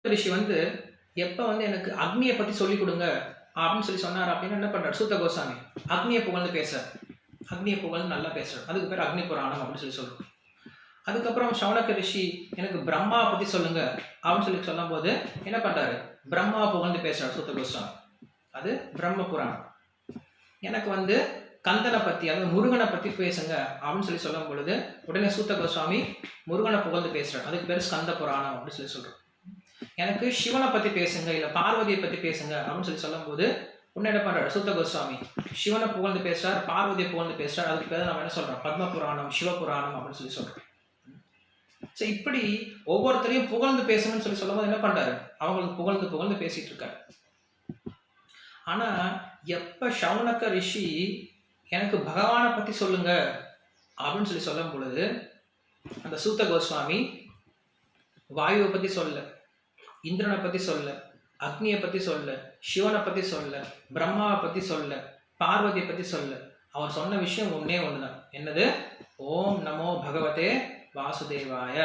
ரிஷி வந்து எப்ப வந்து எனக்கு அக்னியை பத்தி சொல்லிக் கொடுங்க அப்படின்னு சொன்னார் அப்படின்னா என்ன பண்றாரு சூத்த கோசாமி அக்னியை புகழ்ந்து பேசுறார். அக்னியை புகழ்ந்து நல்லா பேசுறாரு. அதுக்கு பேர் அக்னி புராணம் அப்படின்னு சொல்றோம். அதுக்கப்புறம் சௌனக ரிஷி எனக்கு பிரம்மா பத்தி சொல்லுங்க அப்படின்னு சொல்லும் போது என்ன பண்றாரு, பிரம்மா புகழ்ந்து பேசுறாரு சூத்த கோசாமி. அது பிரம்ம புராணம். எனக்கு வந்து கந்தனை பத்தி அதாவது முருகனை பத்தி பேசுங்க அப்படின்னு சொல்லும் பொழுது உடனே சூத்த கோஸ்வாமி முருகனை புகழ்ந்து பேசுறாரு. அதுக்கு பேர் ஸ்கந்த புராணம் அப்படின்னு சொல்றோம். எனக்கு சிவனை பத்தி பேசுங்க இல்ல பார்வதியை பத்தி பேசுங்க அப்படின்னு சொல்லும் போது உடனே என்ன பண்றாரு சூத்த கோஸ்வாமி சிவனை புகழ்ந்து பேசுறார், பார்வதியை புகழ்ந்து பேசுறார். அதுக்கு பேர் நம்ம என்ன சொல்றோம், பத்ம புராணம், சிவ புராணம் அப்படின்னு சொல்றோம். இப்படி ஒவ்வொருத்தரையும் புகழ்ந்து பேசணும்னு சொல்லும் போது என்ன பண்றாரு, அவங்களுக்கு புகழ்ந்து புகழ்ந்து பேசிட்டு இருக்காரு. ஆனா எப்ப சௌனக ரிஷி எனக்கு பகவானை பத்தி சொல்லுங்க அப்படின்னு சொல்லும் பொழுது அந்த சூத்த கோஸ்வாமி வாயுவை பத்தி சொல்ல, இந்திரனை பத்தி சொல்ல, அக்னியை பத்தி சொல்ல, சிவனை பத்தி சொல்ல, பிரம்மாவை பத்தி சொல்ல, பார்வதியை பத்தி சொல்ல. அவர் சொன்ன விஷயம் ஒண்ணுதான். என்னது, ஓம் நமோ பகவதே வாசுதேவாய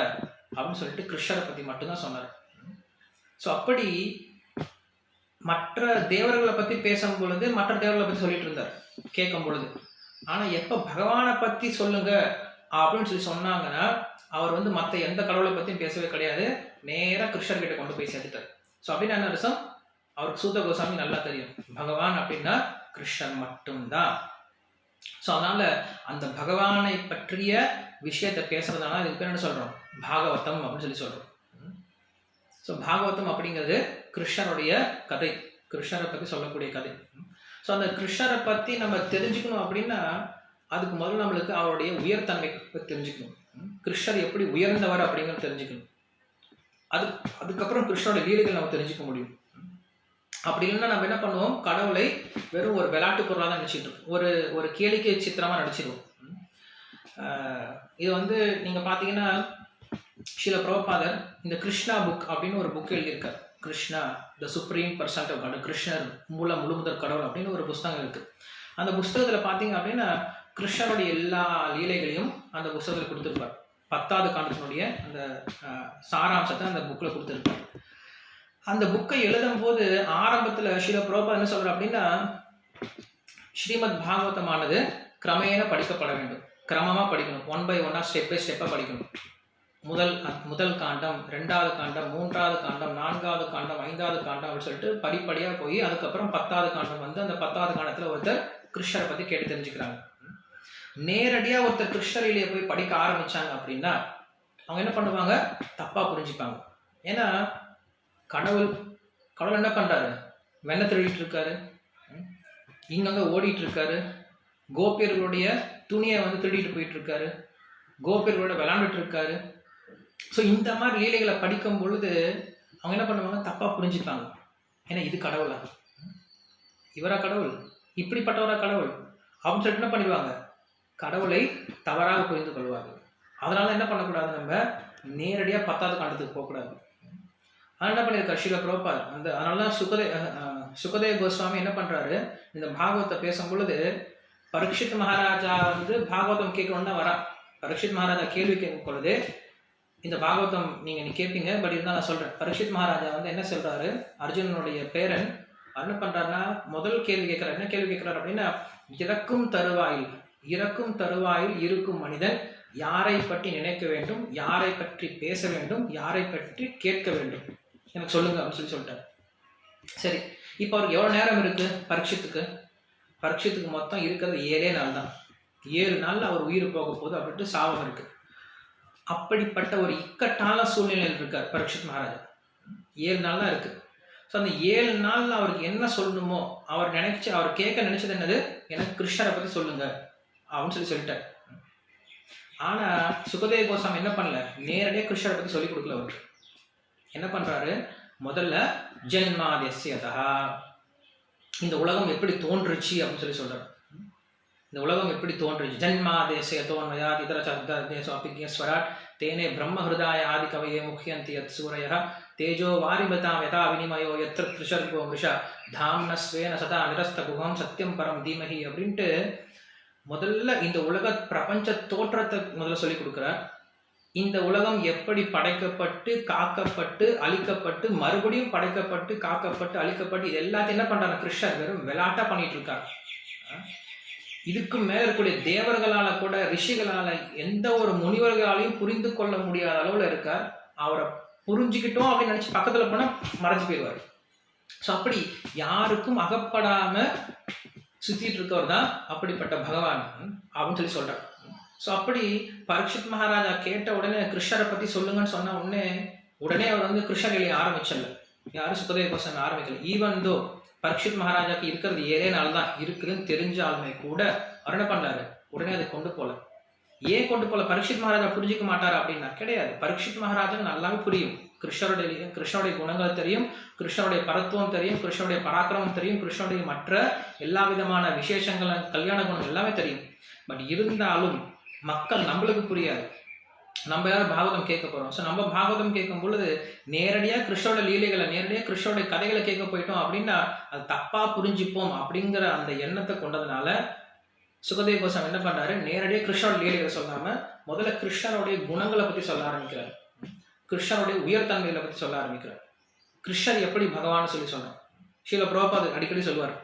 அப்படின்னு சொல்லிட்டு கிருஷ்ணரை பத்தி மட்டும்தான் சொன்னார். அப்படி மற்ற தேவர்களை பத்தி பேசும் பொழுது மற்ற தேவர்களை பத்தி சொல்லிட்டு இருந்தார் கேட்கும் பொழுது. ஆனா எப்ப பகவானை பத்தி சொல்லுங்க அப்படின்னு சொன்னாங்கன்னா அவர் வந்து மற்ற எந்த கடவுளை பத்தியும் பேசவே கிடையாது. நேரா கிருஷ்ணர் கிட்ட கொண்டு போய் சேர்த்துட்டார். அப்படின்னா என்ன அர்த்தம், அவருக்கு சூத்த கோசாமி நல்லா தெரியும் பகவான் அப்படின்னா கிருஷ்ணர் மட்டும்தான். அதனால அந்த பகவானை பற்றிய விஷயத்தை பேசுறதுனால இதுக்கு பேர் என்ன சொல்றோம், பாகவதம் அப்படின்னு சொல்றோம். பாகவதம் அப்படிங்கிறது கிருஷ்ணருடைய கதை, கிருஷ்ணரை பத்தி சொல்லக்கூடிய கதை. அந்த கிருஷ்ணரை பத்தி நம்ம தெரிஞ்சுக்கணும் அப்படின்னா அதுக்கு முதல்ல நம்மளுக்கு அவருடைய உயர்தன்மை தெரிஞ்சுக்கணும். கிருஷ்ணர் எப்படி உயர்ந்தவர் அப்படிங்கிறது தெரிஞ்சுக்கணும். அதுக்கப்புறம் கிருஷ்ணரோட லீலைகள் நம்ம தெரிஞ்சுக்க முடியும். அப்படி இல்லைன்னா நம்ம என்ன பண்ணுவோம், கடவுளை வெறும் ஒரு விளையாட்டு பொருளாக தான் நினைச்சிட்டு இருக்கோம், ஒரு கேளிக்கை சித்திரமா நடிச்சிருவோம். இது வந்து நீங்க பாத்தீங்கன்னா ஸ்ரீல பிரபுபாதர் இந்த கிருஷ்ணா புக் அப்படின்னு ஒரு புக் எழுதியிருக்கார். Krishna the supreme person of God, கிருஷ்ணர் முழுமுதற் கடவுள் அப்படின்னு ஒரு புஸ்தகம் இருக்கு. அந்த புஸ்தகத்துல பாத்தீங்க அப்படின்னா கிருஷ்ணருடைய எல்லா லீலைகளையும் அந்த புஸ்தகத்தில் கொடுத்துருப்பார். 10வது காண்டத்தினுடைய அந்த சாராம்சத்தை அந்த புக்ல கொடுத்துருப்பார். அந்த புக்கை எழுதும் போது ஆரம்பத்துல ஸ்ரீல பிரபுபாதர் என்ன சொல்ற அப்படின்னா, ஸ்ரீமத் பாகவதமானது கிரமேண படிக்கப்பட வேண்டும், கிரமமா படிக்கணும், 1 by 1 ஸ்டெப் பை ஸ்டெப்பா படிக்கணும். முதல் காண்டம், 2வது காண்டம், 3வது காண்டம், 4வது காண்டம், 5வது காண்டம் அப்படின்னு சொல்லிட்டு படிப்படியா போய் அதுக்கப்புறம் 10வது காண்டம் வந்து அந்த 10வது காண்டத்துல ஒருத்தர் கிருஷ்ணரை பத்தி கேட்டு தெரிஞ்சுக்கிறாங்க. நேரடியா ஒருத்தர் கிருஷ்ணரிலேயே போய் படிக்க ஆரம்பிச்சாங்க அப்படின்னா அவங்க என்ன பண்ணுவாங்க, தப்பா புரிஞ்சுப்பாங்க. ஏன்னா கடவுள் என்ன பண்றாரு, வெண்ண திருடிட்டு இருக்காரு, இங்கங்க ஓடிட்டு இருக்காரு, கோபியர்களுடைய துணியை வந்து திருடிட்டு போயிட்டு இருக்காரு, கோபியர்களோட விளையாண்டுட்டு இருக்காரு. இந்த மாதிரி லீலைகளை படிக்கும் பொழுது அவங்க என்ன பண்ணுவாங்க, தப்பா புரிஞ்சுப்பாங்க. ஏன்னா இது கடவுளா, இவரா கடவுள், இப்படிப்பட்டவரா கடவுள் அப்படின்னு சொல்லிட்டு என்ன பண்ணிடுவாங்க, கடவுளை தவறாக புரிந்து கொள்வார்கள். அதனால என்ன பண்ணக்கூடாது, நம்ம நேரடியா 10வது காண்டத்துக்கு போகக்கூடாது. அதனால என்ன பண்ணிருக்காரு ஸ்ரீல பிரபுபாதர் அதனாலதான் சுகதேவ கோஸ்வாமி என்ன பண்றாரு, இந்த பாகவத்தை பேசும் பொழுது பரீட்சித் மகாராஜா வந்து பாகவதம் கேட்கணும்னு தான் வரா. பரீட்சித் மகாராஜா கேள்வி கேட்கும் பொழுது இந்த பாகவதம் நீ கேட்பீங்க, பட் இருந்தால் நான் சொல்றேன். பரீட்சித் மகாராஜா வந்து என்ன சொல்றாரு, அர்ஜுனனுடைய பேரன் என்ன பண்றாருன்னா முதல் கேள்வி கேட்கிறார். என்ன கேள்வி கேட்கிறார் அப்படின்னா, இறக்கும் தருவாயில் இருக்கும் மனிதன் யாரை பற்றி நினைக்க வேண்டும், யாரை பற்றி பேச வேண்டும், யாரை பற்றி கேட்க வேண்டும், எனக்கு சொல்லுங்க அப்படின்னு சொல்லிட்டார். சரி, இப்போ அவருக்கு எவ்வளவு நேரம் இருக்கு பரீட்சித்துக்கு மொத்தம் இருக்கிறது 7 நாள் தான். 7 நாள்ல அவர் உயிர் போக போகுது அப்படின்ட்டு சாபம் இருக்கு. அப்படிப்பட்ட ஒரு இக்கட்டான சூழ்நிலையில் இருக்கார் பரீட்சித் மகாராஜா. 7 நாள் தான் இருக்கு. அந்த 7 நாள்ல அவருக்கு என்ன சொல்லணுமோ அவர் கேட்க நினைச்சது என்னது, எனக்கு கிருஷ்ணரை பத்தி சொல்லுங்க அப்படின்னு சொல்லிட்டார். ஆனா சுகதேவ கோஸ்வாமி என்ன பண்ணல, நேரடியாக கிருஷ்ணரை பத்தி சொல்லி கொடுக்கல. அவருக்கு என்ன பண்றாரு, முதல்ல ஜென்மாதேஸ்யதா, இந்த உலகம் எப்படி தோன்றுச்சு அப்படின்னு சொல்றாரு. இந்த உலகம் எப்படி தோன்றுச்சு, ஜன்மாதேசயதோன்மயா இதர சப்தேஸ்வராட் தேனே பிரம்ம ஹிருதாய ஆதி கவயே முக்கியந்தி யத் சூரயः தேஜோ வாரிமதாம் யதா வினிமயோ யத்ர த்ரிஷர்கோ மிருஷா தாம்ன ஸ்வேன சதா நிரஸ்த குகம் சத்தியம் பரம் தீமஹி அப்படின்ட்டு முதல்ல இந்த உலக பிரபஞ்ச தோற்றத்தை முதல்ல சொல்லி கொடுக்குறார். இந்த உலகம் எப்படி படைக்கப்பட்டு காக்கப்பட்டு அழிக்கப்பட்டு மறுபடியும் படைக்கப்பட்டு காக்கப்பட்டு அழிக்கப்பட்டு இது எல்லாத்தையும் என்ன பண்றாங்க கிருஷ்ணர் வெறும் விளையாட்டா பண்ணிட்டு இருக்காரு. இதுக்கு மேல இருக்கக்கூடிய தேவர்களால கூட ரிஷிகளால எந்த ஒரு முனிவர்களாலையும் புரிந்து கொள்ள முடியாத அளவுல இருக்கார். அவரை புரிஞ்சுக்கிட்டோம் அப்படின்னு நினைச்சு பக்கத்துல போனா மறைஞ்சு போயிடுவார். ஸோ அப்படி யாருக்கும் அகப்படாம சுத்திட்டு இருக்கவர் தான் அப்படிப்பட்ட பகவான் அப்படின்னு சொல்லி சொல்றார். ஸோ அப்படி பரீட்சித் மகாராஜா கேட்ட உடனே கிருஷ்ணரை பத்தி சொல்லுங்கன்னு சொன்ன உடனே அவர் வந்து கிருஷ்ணர் எழுதி ஆரம்பிச்சல, யாரும் சுகதேவ கோஸ்வாமி ஆரம்பிக்கல. ஈவன் தோ பரீட்சித் மகாராஜாக்கு இருக்கிறது 7 நாள் தான் இருக்குதுன்னு தெரிஞ்சாலுமே கூட அவர் என்ன பண்றாரு, உடனே அதை கொண்டு போல. ஏன் கொண்டு போல? பரீட்சித் மகாராஜா புரிஞ்சிக்க மாட்டாரா அப்படின்னா கிடையாது. பரீட்சித் மகாராஜாக்கு நல்லாவே புரியும். கிருஷ்ணருடைய குணங்கள் தெரியும், கிருஷ்ணருடைய பரத்துவம் தெரியும், கிருஷ்ணருடைய பராக்கிரமம் தெரியும், கிருஷ்ணருடைய மற்ற எல்லா விதமான விசேஷங்கள் கல்யாண குணம் எல்லாமே தெரியும். பட் இருந்தாலும் மக்கள் நம்மளுக்கு புரியாது. நம்ம யாரும் பாகவதம் கேட்க போறோம். ஸோ நம்ம பாகவதம் கேட்கும் பொழுது நேரடியா கிருஷ்ணோட லீலைகளை, நேரடியா கிருஷ்ணோட கதைகளை கேட்க போயிட்டோம் அப்படின்னா அது தப்பா புரிஞ்சுப்போம் அப்படிங்கிற அந்த எண்ணத்தை கொண்டதுனால சுகதேவ கோஸ்வாமி என்ன பண்றாரு, நேரடியா கிருஷ்ணோட லீலைகளை சொல்லாம முதல்ல கிருஷ்ணனுடைய குணங்களை பத்தி சொல்ல ஆரம்பிக்கிறார். கிருஷ்ணனுடைய உயர்தன்மைகளை பத்தி சொல்ல ஆரம்பிக்கிறார். கிருஷ்ணர் எப்படி பகவான் சொல்லி சொன்னார். ஸ்ரீல பிரபுபாதர் அடிக்கடி சொல்லுவார்.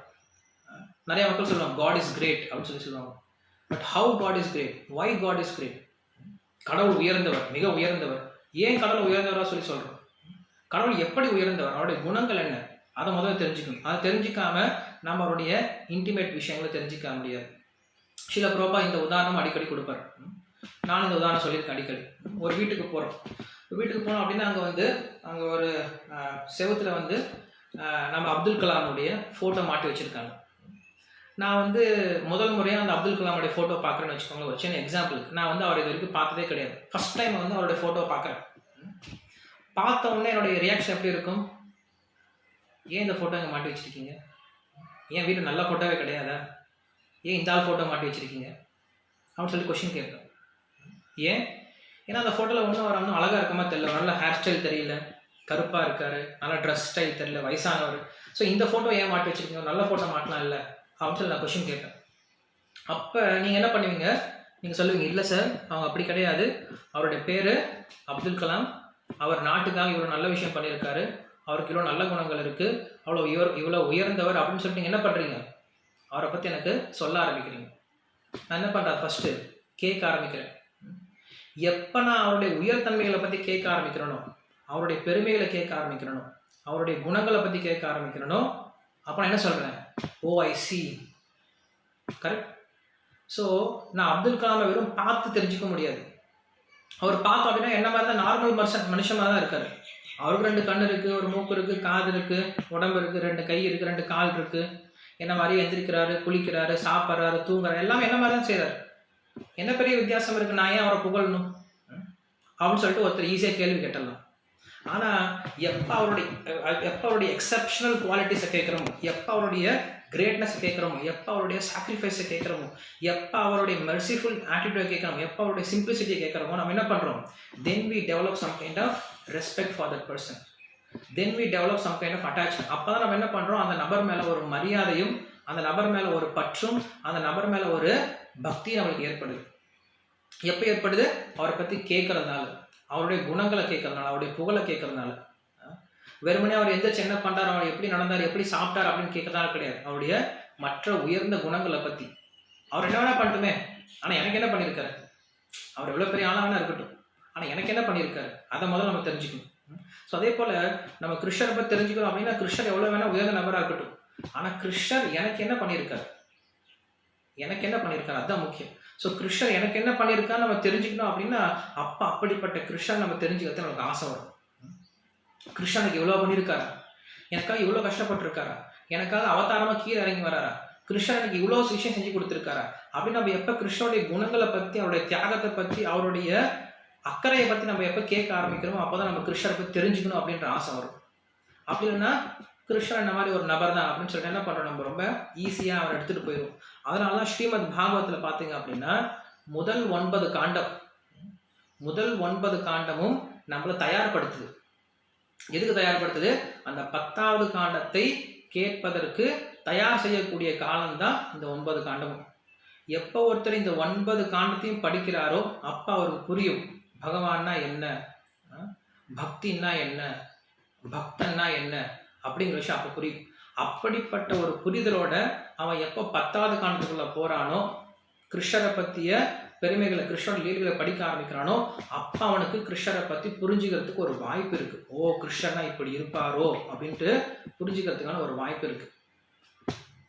நிறைய மக்கள் சொல்லுவாங்க காட் இஸ் கிரேட் அப்படின்னு சொல்லி சொல்லுவாங்க. But how God is great, why God is great? கடவுள் உயர்ந்தவர், மிக உயர்ந்தவர். ஏன் கடவுள் உயர்ந்தவரா சொல்லி சொல்றோம்? கடவுள் எப்படி உயர்ந்தவர், அவருடைய குணங்கள் என்ன, அதை முதல்ல தெரிஞ்சுக்கணும். அதை தெரிஞ்சுக்காம நம்ம அவருடைய இன்டிமேட் விஷயங்களை தெரிஞ்சுக்க முடியாது. சில பிரபா இந்த உதாரணம் அடிக்கடி கொடுப்பார். நான் இந்த உதாரணம் சொல்லியிருக்கேன் அடிக்கடி. ஒரு வீட்டுக்கு போறோம். போனோம் அப்படின்னா அங்கே ஒரு செவத்துல நம்ம அப்துல் கலாமுடைய ஃபோட்டோ மாட்டி வச்சுருக்காங்க. நான் முதல் முறையாக அந்த அப்துல் கலாமுடைய ஃபோட்டோ பார்க்குறேன்னு வச்சுக்கோங்களேன். ஒரு சின்ன எக்ஸாம்பிளுக்கு நான் அவரை இது வரைக்கும் பார்த்ததே கிடையாது. ஃபர்ஸ்ட் டைம் அவருடைய ஃபோட்டோ பார்க்குறேன். பார்த்த உடனே என்னுடைய ரியாக்ஷன் எப்படி இருக்கும்? ஏன் இந்த ஃபோட்டோ இங்கே மாட்டி வச்சுருக்கீங்க? ஏன் வீட்டில் நல்ல ஃபோட்டோவே கிடையாதா? ஏன் இந்த ஆள் ஃபோட்டோ மாட்டி வச்சுருக்கீங்க அப்படின்னு சொல்லி கொஸ்டின் கேட்பேன். ஏன்? ஏன்னா அந்த ஃபோட்டோவில் அவர் அழகாக இருக்க மாதிரி தெரியல, நல்ல ஹேர் ஸ்டைல் தெரியல, கருப்பாக இருக்காரு, நல்ல ட்ரெஸ் ஸ்டைல் தெரியல, வயசானவர். ஸோ இந்த ஃபோட்டோ ஏன் மாட்டி வச்சுருக்கீங்க, நல்ல ஃபோட்டோ மாட்டலாம் இல்லை அப்படின்னு சொல்லி நான் கொஸ்டின் கேட்பேன். அப்போ நீங்கள் என்ன பண்ணுவீங்க? நீங்கள் சொல்லுவீங்க, இல்லை சார் அவங்க அப்படி கிடையாது, அவருடைய பேர் அப்துல் கலாம், அவர் நாட்டுக்காக இவ்வளோ நல்ல விஷயம் பண்ணியிருக்காரு, அவருக்கு இவ்வளோ நல்ல குணங்கள் இருக்குது, இவ்வளோ உயர்ந்தவர் அப்படின்னு சொல்லிட்டு நீங்கள் என்ன பண்ணுறீங்க, அவரை பற்றி எனக்கு சொல்ல ஆரம்பிக்கிறீங்க. நான் என்ன பண்ணுறேன், ஃபஸ்ட்டு கேட்க ஆரம்பிக்கிறேன். எப்போ நான் அவருடைய உயர்தன்மைகளை பற்றி கேட்க ஆரம்பிக்கிறேனோ, அவருடைய பெருமைகளை கேட்க ஆரம்பிக்கிறேனோ, அவருடைய குணங்களை பற்றி கேட்க ஆரம்பிக்கிறேனோ, அப்போ நான் என்ன சொல்கிறேன், ஓ ஐ சி, கரெக்ட். ஸோ நான் அப்துல் கலாமை வெறும் பார்த்து தெரிஞ்சுக்க முடியாது. அவர் பார்த்தோம் அப்படின்னா என்ன மாதிரி தான் நார்மல் மனுஷன் மாதிரி தான் இருக்காரு. அவருக்கு 2 கண் இருக்குது, ஒரு மூக்கு இருக்குது, காது இருக்குது, உடம்பு இருக்குது, 2 கை இருக்குது, 2 கால் இருக்குது, என்ன மாதிரி எந்திரிக்கிறாரு, குளிக்கிறாரு, சாப்பிட்றாரு, தூங்குறாரு, எல்லாமே என்ன மாதிரி தான் செய்கிறார். என்ன பெரிய வித்தியாசம் இருக்கு, நான் ஏன் அவரை புகழணும் அப்படின்னு சொல்லிட்டு ஒருத்தர் ஈஸியாக கேள்வி கேட்டலாம். ஆனால் எப்போ அவருடைய எக்ஸப்ஷனல் குவாலிட்டிஸை கேட்குறோமோ, எப்போ அவருடைய கிரேட்னஸை கேட்குறோமோ, எப்போ அவருடைய சாக்ரிஃபைஸை கேட்குறோமோ, எப்போ அவருடைய மெர்சிஃபுல் ஆட்டிடியூடை கேட்குறோமோ, எப்போ அவருடைய சிம்பிளிசிட்டியை கேட்குறோமோ, நம்ம என்ன பண்ணுறோம், then we develop some kind of respect for that person, then we develop some kind of attachment. அப்போ தான் நம்ம என்ன பண்ணுறோம், அந்த நபர் மேலே ஒரு மரியாதையும், அந்த நபர் மேலே ஒரு பற்றும், அந்த நபர் மேலே ஒரு பக்தி நம்மளுக்கு ஏற்படுது. எப்போ ஏற்படுது? அவரை பற்றி கேட்கறதுனால, அவருடைய குணங்களை கேட்கறதுனால, அவருடைய புகழை கேட்கறதுனால. வெறுமனே அவர் எந்த சின்ன பண்றாரு, அவர் எப்படி நடந்தார், எப்படி சாப்பிட்டார் அப்படின்னு கேட்கறதுனால கிடையாது. அவருடைய மற்ற உயர்ந்த குணங்களை பற்றி. அவர் என்ன வேணா பண்ணட்டுமே, ஆனால் எனக்கு என்ன பண்ணியிருக்காரு, அவர் எவ்வளோ பெரிய ஆளாக வேணா இருக்கட்டும், ஆனால் எனக்கு என்ன பண்ணியிருக்காரு, அதை முதல்ல நம்ம தெரிஞ்சுக்கணும். ஸோ அதே போல் நம்ம கிருஷ்ணரை பற்றி தெரிஞ்சுக்கணும் அப்படின்னா, கிருஷ்ணர் எவ்வளோ வேணா உயர்ந்த நபராக இருக்கட்டும், ஆனால் கிருஷ்ணர் எனக்கு என்ன பண்ணியிருக்காரு, எனக்கு என்ன பண்ணியிருக்காரு, அதுதான் முக்கியம். ஸோ கிருஷ்ணர் எனக்கு என்ன பண்ணியிருக்கான்னு நம்ம தெரிஞ்சுக்கணும் அப்படின்னா, அப்போ அப்படிப்பட்ட கிருஷ்ணன் நம்ம தெரிஞ்சுக்கிறது நமக்கு ஆசை வரும். கிருஷ்ணனுக்கு இவ்வளோ பண்ணியிருக்காரா, எனக்காக இவ்வளோ கஷ்டப்பட்டிருக்காரா, எனக்காக அவதாரமாக கீழே இறங்கி வராரா, கிருஷ்ணனுக்கு இவ்வளோ விஷயம் செஞ்சு கொடுத்துருக்காரா அப்படின்னு நம்ம எப்போ கிருஷ்ணனுடைய குணங்களை பற்றி, அவருடைய தியாகத்தை பற்றி, அவருடைய அக்கறையை பற்றி நம்ம எப்போ கேட்க ஆரம்பிக்கிறோமோ, அப்போ தான் நம்ம கிருஷ்ணரை பற்றி தெரிஞ்சுக்கணும் அப்படின்ற ஆசை வரும். அப்படி இல்லைன்னா கிருஷ்ணன் இந்த மாதிரி ஒரு நபர் தான் அப்படின்னு சொல்லிட்டு என்ன பண்ணுறோம், நம்ம ரொம்ப ஈஸியாக அவர் எடுத்துகிட்டு போயிடும். அதனால தான் ஸ்ரீமத் பாகவத்தில் பார்த்தீங்க அப்படின்னா முதல் 9 காண்டமும் நம்மளை தயார்படுத்துது. எதுக்கு தயார்படுத்துது? அந்த 10வது காண்டத்தை கேட்பதற்கு தயார் செய்யக்கூடிய காலம்தான் இந்த 9 காண்டமும். எப்போ ஒருத்தர் இந்த 9 காண்டத்தையும் படிக்கிறாரோ அப்போ அவருக்கு புரியும் பகவான்னா என்ன, பக்தின்னா என்ன, பக்தன்னா என்ன அப்படிங்கிற விஷயம் அப்போ புரியும். அப்படிப்பட்ட ஒரு புரிதலோட அவன் எப்போ 10வது காண்டத்துக்குள்ள போறானோ, கிருஷ்ணரை பற்றிய பெருமைகளை, கிருஷ்ணரோட லீலைகளை படிக்க ஆரம்பிக்கிறானோ, அப்போ அவனுக்கு கிருஷ்ணரை பற்றி புரிஞ்சுக்கிறதுக்கு ஒரு வாய்ப்பு இருக்கு. ஓ, கிருஷ்ணனா இப்படி இருப்பாரோ அப்படின்ட்டு புரிஞ்சுக்கிறதுக்கான ஒரு வாய்ப்பு இருக்கு.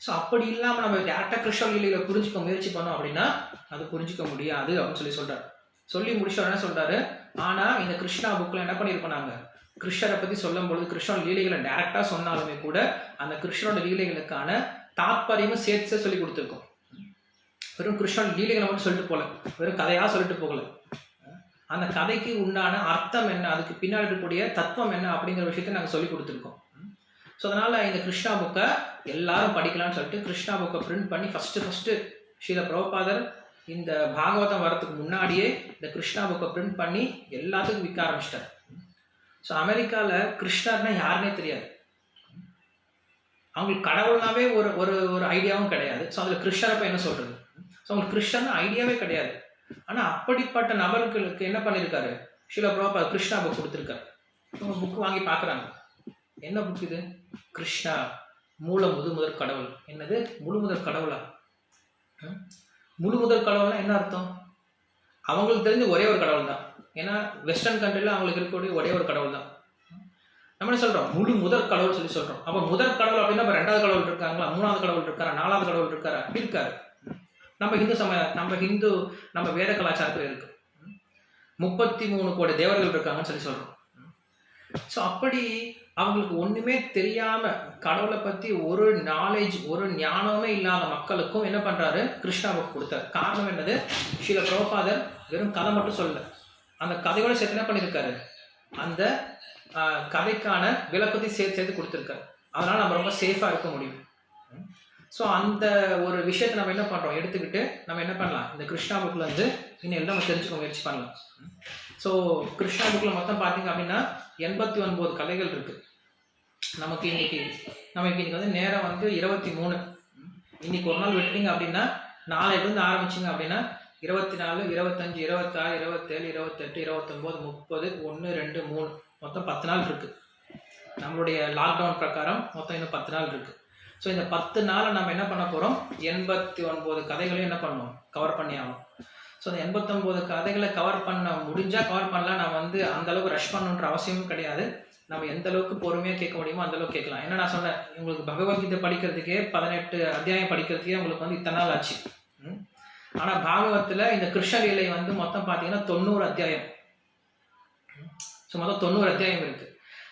ஸோ அப்படி இல்லாமல் நம்ம டேரக்டாக கிருஷ்ண லீலைகளை புரிஞ்சுக்க முயற்சி பண்ணோம் அப்படின்னா அது புரிஞ்சிக்க முடியாது அப்படின்னு சொல்றாரு. சொல்லி முடிச்ச என்ன சொல்றாரு, ஆனா இந்த கிருஷ்ணா புக்ல என்ன பண்ணியிருப்போம், நாங்க கிருஷ்ணரை பத்தி சொல்லும் பொழுது கிருஷ்ணோட லீலைகளை டைரக்டா சொன்னாலுமே கூட அந்த கிருஷ்ணனோட லீலைகளுக்கான தாத்பரியமும் சேர்த்து சொல்லி கொடுத்துருக்கோம். வெறும் கிருஷ்ணன் லீலைகளை மட்டும் சொல்லிட்டு போகல, வெறும் கதையா சொல்லிட்டு போகல, அந்த கதைக்கு உண்டான அர்த்தம் என்ன, அதுக்கு பின்னாடி இருக்கக்கூடிய தத்துவம் என்ன அப்படிங்கிற விஷயத்த நாங்கள் சொல்லி கொடுத்துருக்கோம். ஸோ அதனால இந்த கிருஷ்ணா புக்கை எல்லாரும் படிக்கலாம்னு சொல்லிட்டு கிருஷ்ணா புக்கை பிரிண்ட் பண்ணி ஃபர்ஸ்ட் ஸ்ரீல பிரபுபாதர் இந்த பாகவதம் வரத்துக்கு முன்னாடியே இந்த கிருஷ்ணா புக்கை பிரிண்ட் பண்ணி எல்லாத்துக்கும் விற்க ஆரம்பிச்சிட்டார். ஸோ அமெரிக்காவில் கிருஷ்ணர்னா யாருன்னே தெரியாது, அவங்களுக்கு கடவுள்னாவே ஒரு ஒரு ஒரு ஐடியாவும் கிடையாது. ஸோ அதில் கிருஷ்ணரை போய் என்ன சொல்றது, ஸோ அவங்களுக்கு கிருஷ்ணர்னு ஐடியாவே கிடையாது. ஆனால் அப்படிப்பட்ட நபர்களுக்கு என்ன பண்ணியிருக்காரு, ஸ்ரீல பிரபுபாதர் கிருஷ்ணா புக் கொடுத்துருக்காரு. அவங்க புக்கு வாங்கி பார்க்குறாங்க, என்ன புக் இது, கிருஷ்ணா மூல முதற் கடவுள். என்னது முழு முதற் கடவுளா? முழு முதற் கடவுள்னா என்ன அர்த்தம்? அவங்களுக்கு தெரிஞ்ச ஒரே ஒரு கடவுள் தான். ஏன்னா வெஸ்டர்ன் கண்ட்ரில அவங்களுக்கு இருக்கக்கூடிய ஒரே ஒரு கடவுள் தான். நம்ம என்ன சொல்றோம், முழு முதற் கடவுள் சொல்லி சொல்றோம். அப்ப முதற் கடவுள் அப்படின்னா 2வது கடவுள் இருக்காங்களா, 3வது கடவுள் இருக்காரா, 4வது கடவுள் இருக்காரா? இருக்காரு. நம்ம வேத கலாச்சாரத்தில் இருக்கு 33 கோடி தேவர்கள் இருக்காங்கன்னு சொல்லி சொல்றோம். ஸோ அப்படி அவங்களுக்கு ஒண்ணுமே தெரியாம கடவுளை பத்தி ஒரு நாலேஜ், ஒரு ஞானமே இல்லாத மக்களுக்கும் என்ன பண்றாரு, கிருஷ்ணா புக் கொடுத்தாரு. காரணம் என்னது, ஸ்ரீல பிரபுபாதர் வெறும் கதை மட்டும் சொல்லல, அந்த கதையோட சேர்த்து என்ன பண்ணியிருக்காரு, அந்த கதைக்கான விளக்கத்தையும் சேர்த்து கொடுத்துருக்காரு. அதனால நம்ம ரொம்ப சேஃபா இருக்க முடியும். ஸோ அந்த ஒரு விஷயத்தை நம்ம என்ன பண்றோம், எடுத்துக்கிட்டு நம்ம என்ன பண்ணலாம், இந்த கிருஷ்ணா புக்ல இருந்து இன்னும் நம்ம தெரிஞ்சுக்க முயற்சி பண்ணலாம். ஸோ கிருஷ்ணா புக்ல மொத்தம் பார்த்தீங்க அப்படின்னா 89 கதைகள் இருக்கு. நமக்கு இன்னைக்கு வந்து நேரம் வந்து 23. இன்னைக்கு ஒரு நாள் விட்டுட்டீங்க அப்படின்னா நாளையிலிருந்து ஆரம்பிச்சிங்க அப்படின்னா 24, 25, 26, 27, 28, 29, 30, 1, 2, 3 மொத்தம் 10 நாள் இருக்கு. நம்மளுடைய லாக்டவுன் பிரகாரம் மொத்தம் இன்னும் 10 நாள் இருக்கு. ஸோ இந்த 10 நாளை நம்ம என்ன பண்ண போறோம், 89 கதைகளையும் என்ன பண்ணணும், கவர் பண்ணி ஆகணும். ஸோ அந்த 89 கதைகளை கவர் பண்ண முடிஞ்சா கவர் பண்ணலாம். நம்ம வந்து அந்த அளவுக்கு ரஷ் பண்ணணுன்ற அவசியமும் கிடையாது. நம்ம எந்த அளவுக்கு பொறுமையாக கேட்க முடியுமோ அந்த அளவுக்கு கேட்கலாம். ஏன்னா நான் சொன்னேன், உங்களுக்கு பகவத்கீதை படிக்கிறதுக்கே 18 அத்தியாயம் படிக்கிறதுக்கே உங்களுக்கு வந்து இத்தனை நாள் ஆச்சு. ஆனால் பாகவத்தில் இந்த கிருஷ்ண லீலை வந்து மொத்தம் பார்த்தீங்கன்னா 90 அத்தியாயம். ஸோ மொத்தம் 90 அத்தியாயம் இருக்கு.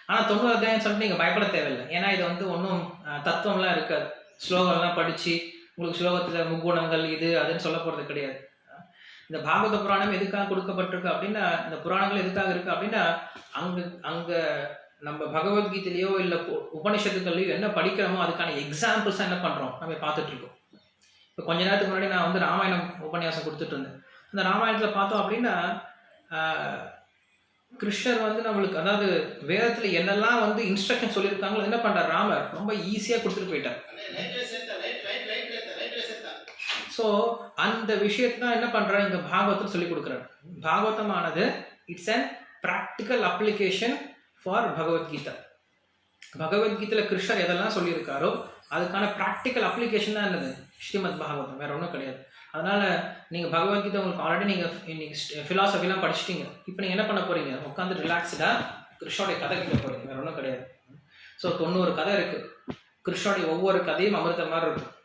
ஆனால் 90 அத்தியாயம் சொல்லிட்டு நீங்கள் பயப்பட தேவையில்லை. ஏன்னா இது வந்து ஒன்றும் தத்துவம்லாம் இருக்காது. ஸ்லோகம்லாம் படித்து உங்களுக்கு ஸ்லோகத்தில் முக்குணங்கள் இது அதுன்னு சொல்ல போகிறது கிடையாது. இந்த பாகவத புராணம் எதுக்காக கொடுக்கப்பட்டிருக்கு அப்படின்னா, இந்த புராணங்கள் எதுக்காக இருக்கு அப்படின்னா, அங்க நம்ம பகவத்கீதையிலையோ இல்லை உபனிஷத்துக்கள்லையோ என்ன படிக்கிறோமோ அதுக்கான எக்ஸாம்பிள்ஸாக என்ன பண்ணுறோம் நம்ம பார்த்துட்டு இருக்கோம். இப்போ கொஞ்ச நேரத்துக்கு முன்னாடி நான் வந்து ராமாயணம் உபன்யாசம் கொடுத்துட்டு இருந்தேன். அந்த ராமாயணத்தில் பார்த்தோம் அப்படின்னா கிருஷ்ணர் வந்து நம்மளுக்கு, அதாவது வேதத்தில் என்னெல்லாம் வந்து இன்ஸ்ட்ரக்ஷன் சொல்லியிருக்காங்களோ என்ன பண்ணுறார், ராமர் ரொம்ப ஈஸியாக கொடுத்துட்டு போயிட்டார். ஸோ அந்த விஷயத்தை தான் என்ன பண்ணுறாரு, இங்கே பாகவதம் சொல்லி கொடுக்குறாரு. பாகவதமானது it's and practical application for Bhagavad Gita. பகவத்கீதையில் கிருஷ்ணர் எதெல்லாம் சொல்லியிருக்காரோ அதுக்கான ப்ராக்டிக்கல் அப்ளிகேஷன் தான் என்னது ஸ்ரீமத் பாகவதம், வேற ஒன்றும் கிடையாது. அதனால நீங்கள் பகவத்கீதை உங்களுக்கு ஆல்ரெடி நீங்கள் இன்னைக்கு ஃபிலாசபிலாம் படிச்சுட்டீங்க. இப்போ நீங்கள் என்ன பண்ண போறீங்க, உட்காந்து ரிலாக்ஸ்டாக கிருஷ்ணோடைய கதை கேட்க போறீங்க, வேற ஒன்றும் கிடையாது. ஸோ 90 கதை இருக்கு. கிருஷ்ணோடைய ஒவ்வொரு கதையும் அமிர்த மாதிரி இருக்கும்.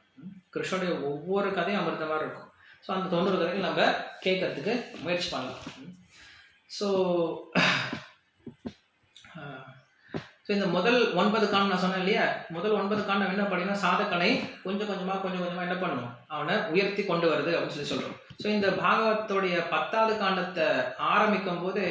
கிருஷ்ணனுடைய ஒவ்வொரு கதையும் அமிர்த மாதிரி இருக்கும். ஸோ அந்த 90 கதைகள் நம்ம கேட்கறதுக்கு முயற்சி பண்ணலாம். ஸோ இந்த முதல் 9 காண்டம் நான் சொன்னேன் இல்லையா, முதல் 9 காண்டம் என்ன பண்ணினா சாதகனை கொஞ்சம் கொஞ்சமாக என்ன பண்ணணும், அவனை உயர்த்தி கொண்டு வருது அப்படின்னு சொல்றோம். ஸோ இந்த பாகவத்தோடைய 10வது காண்டத்தை ஆரம்பிக்கும் போது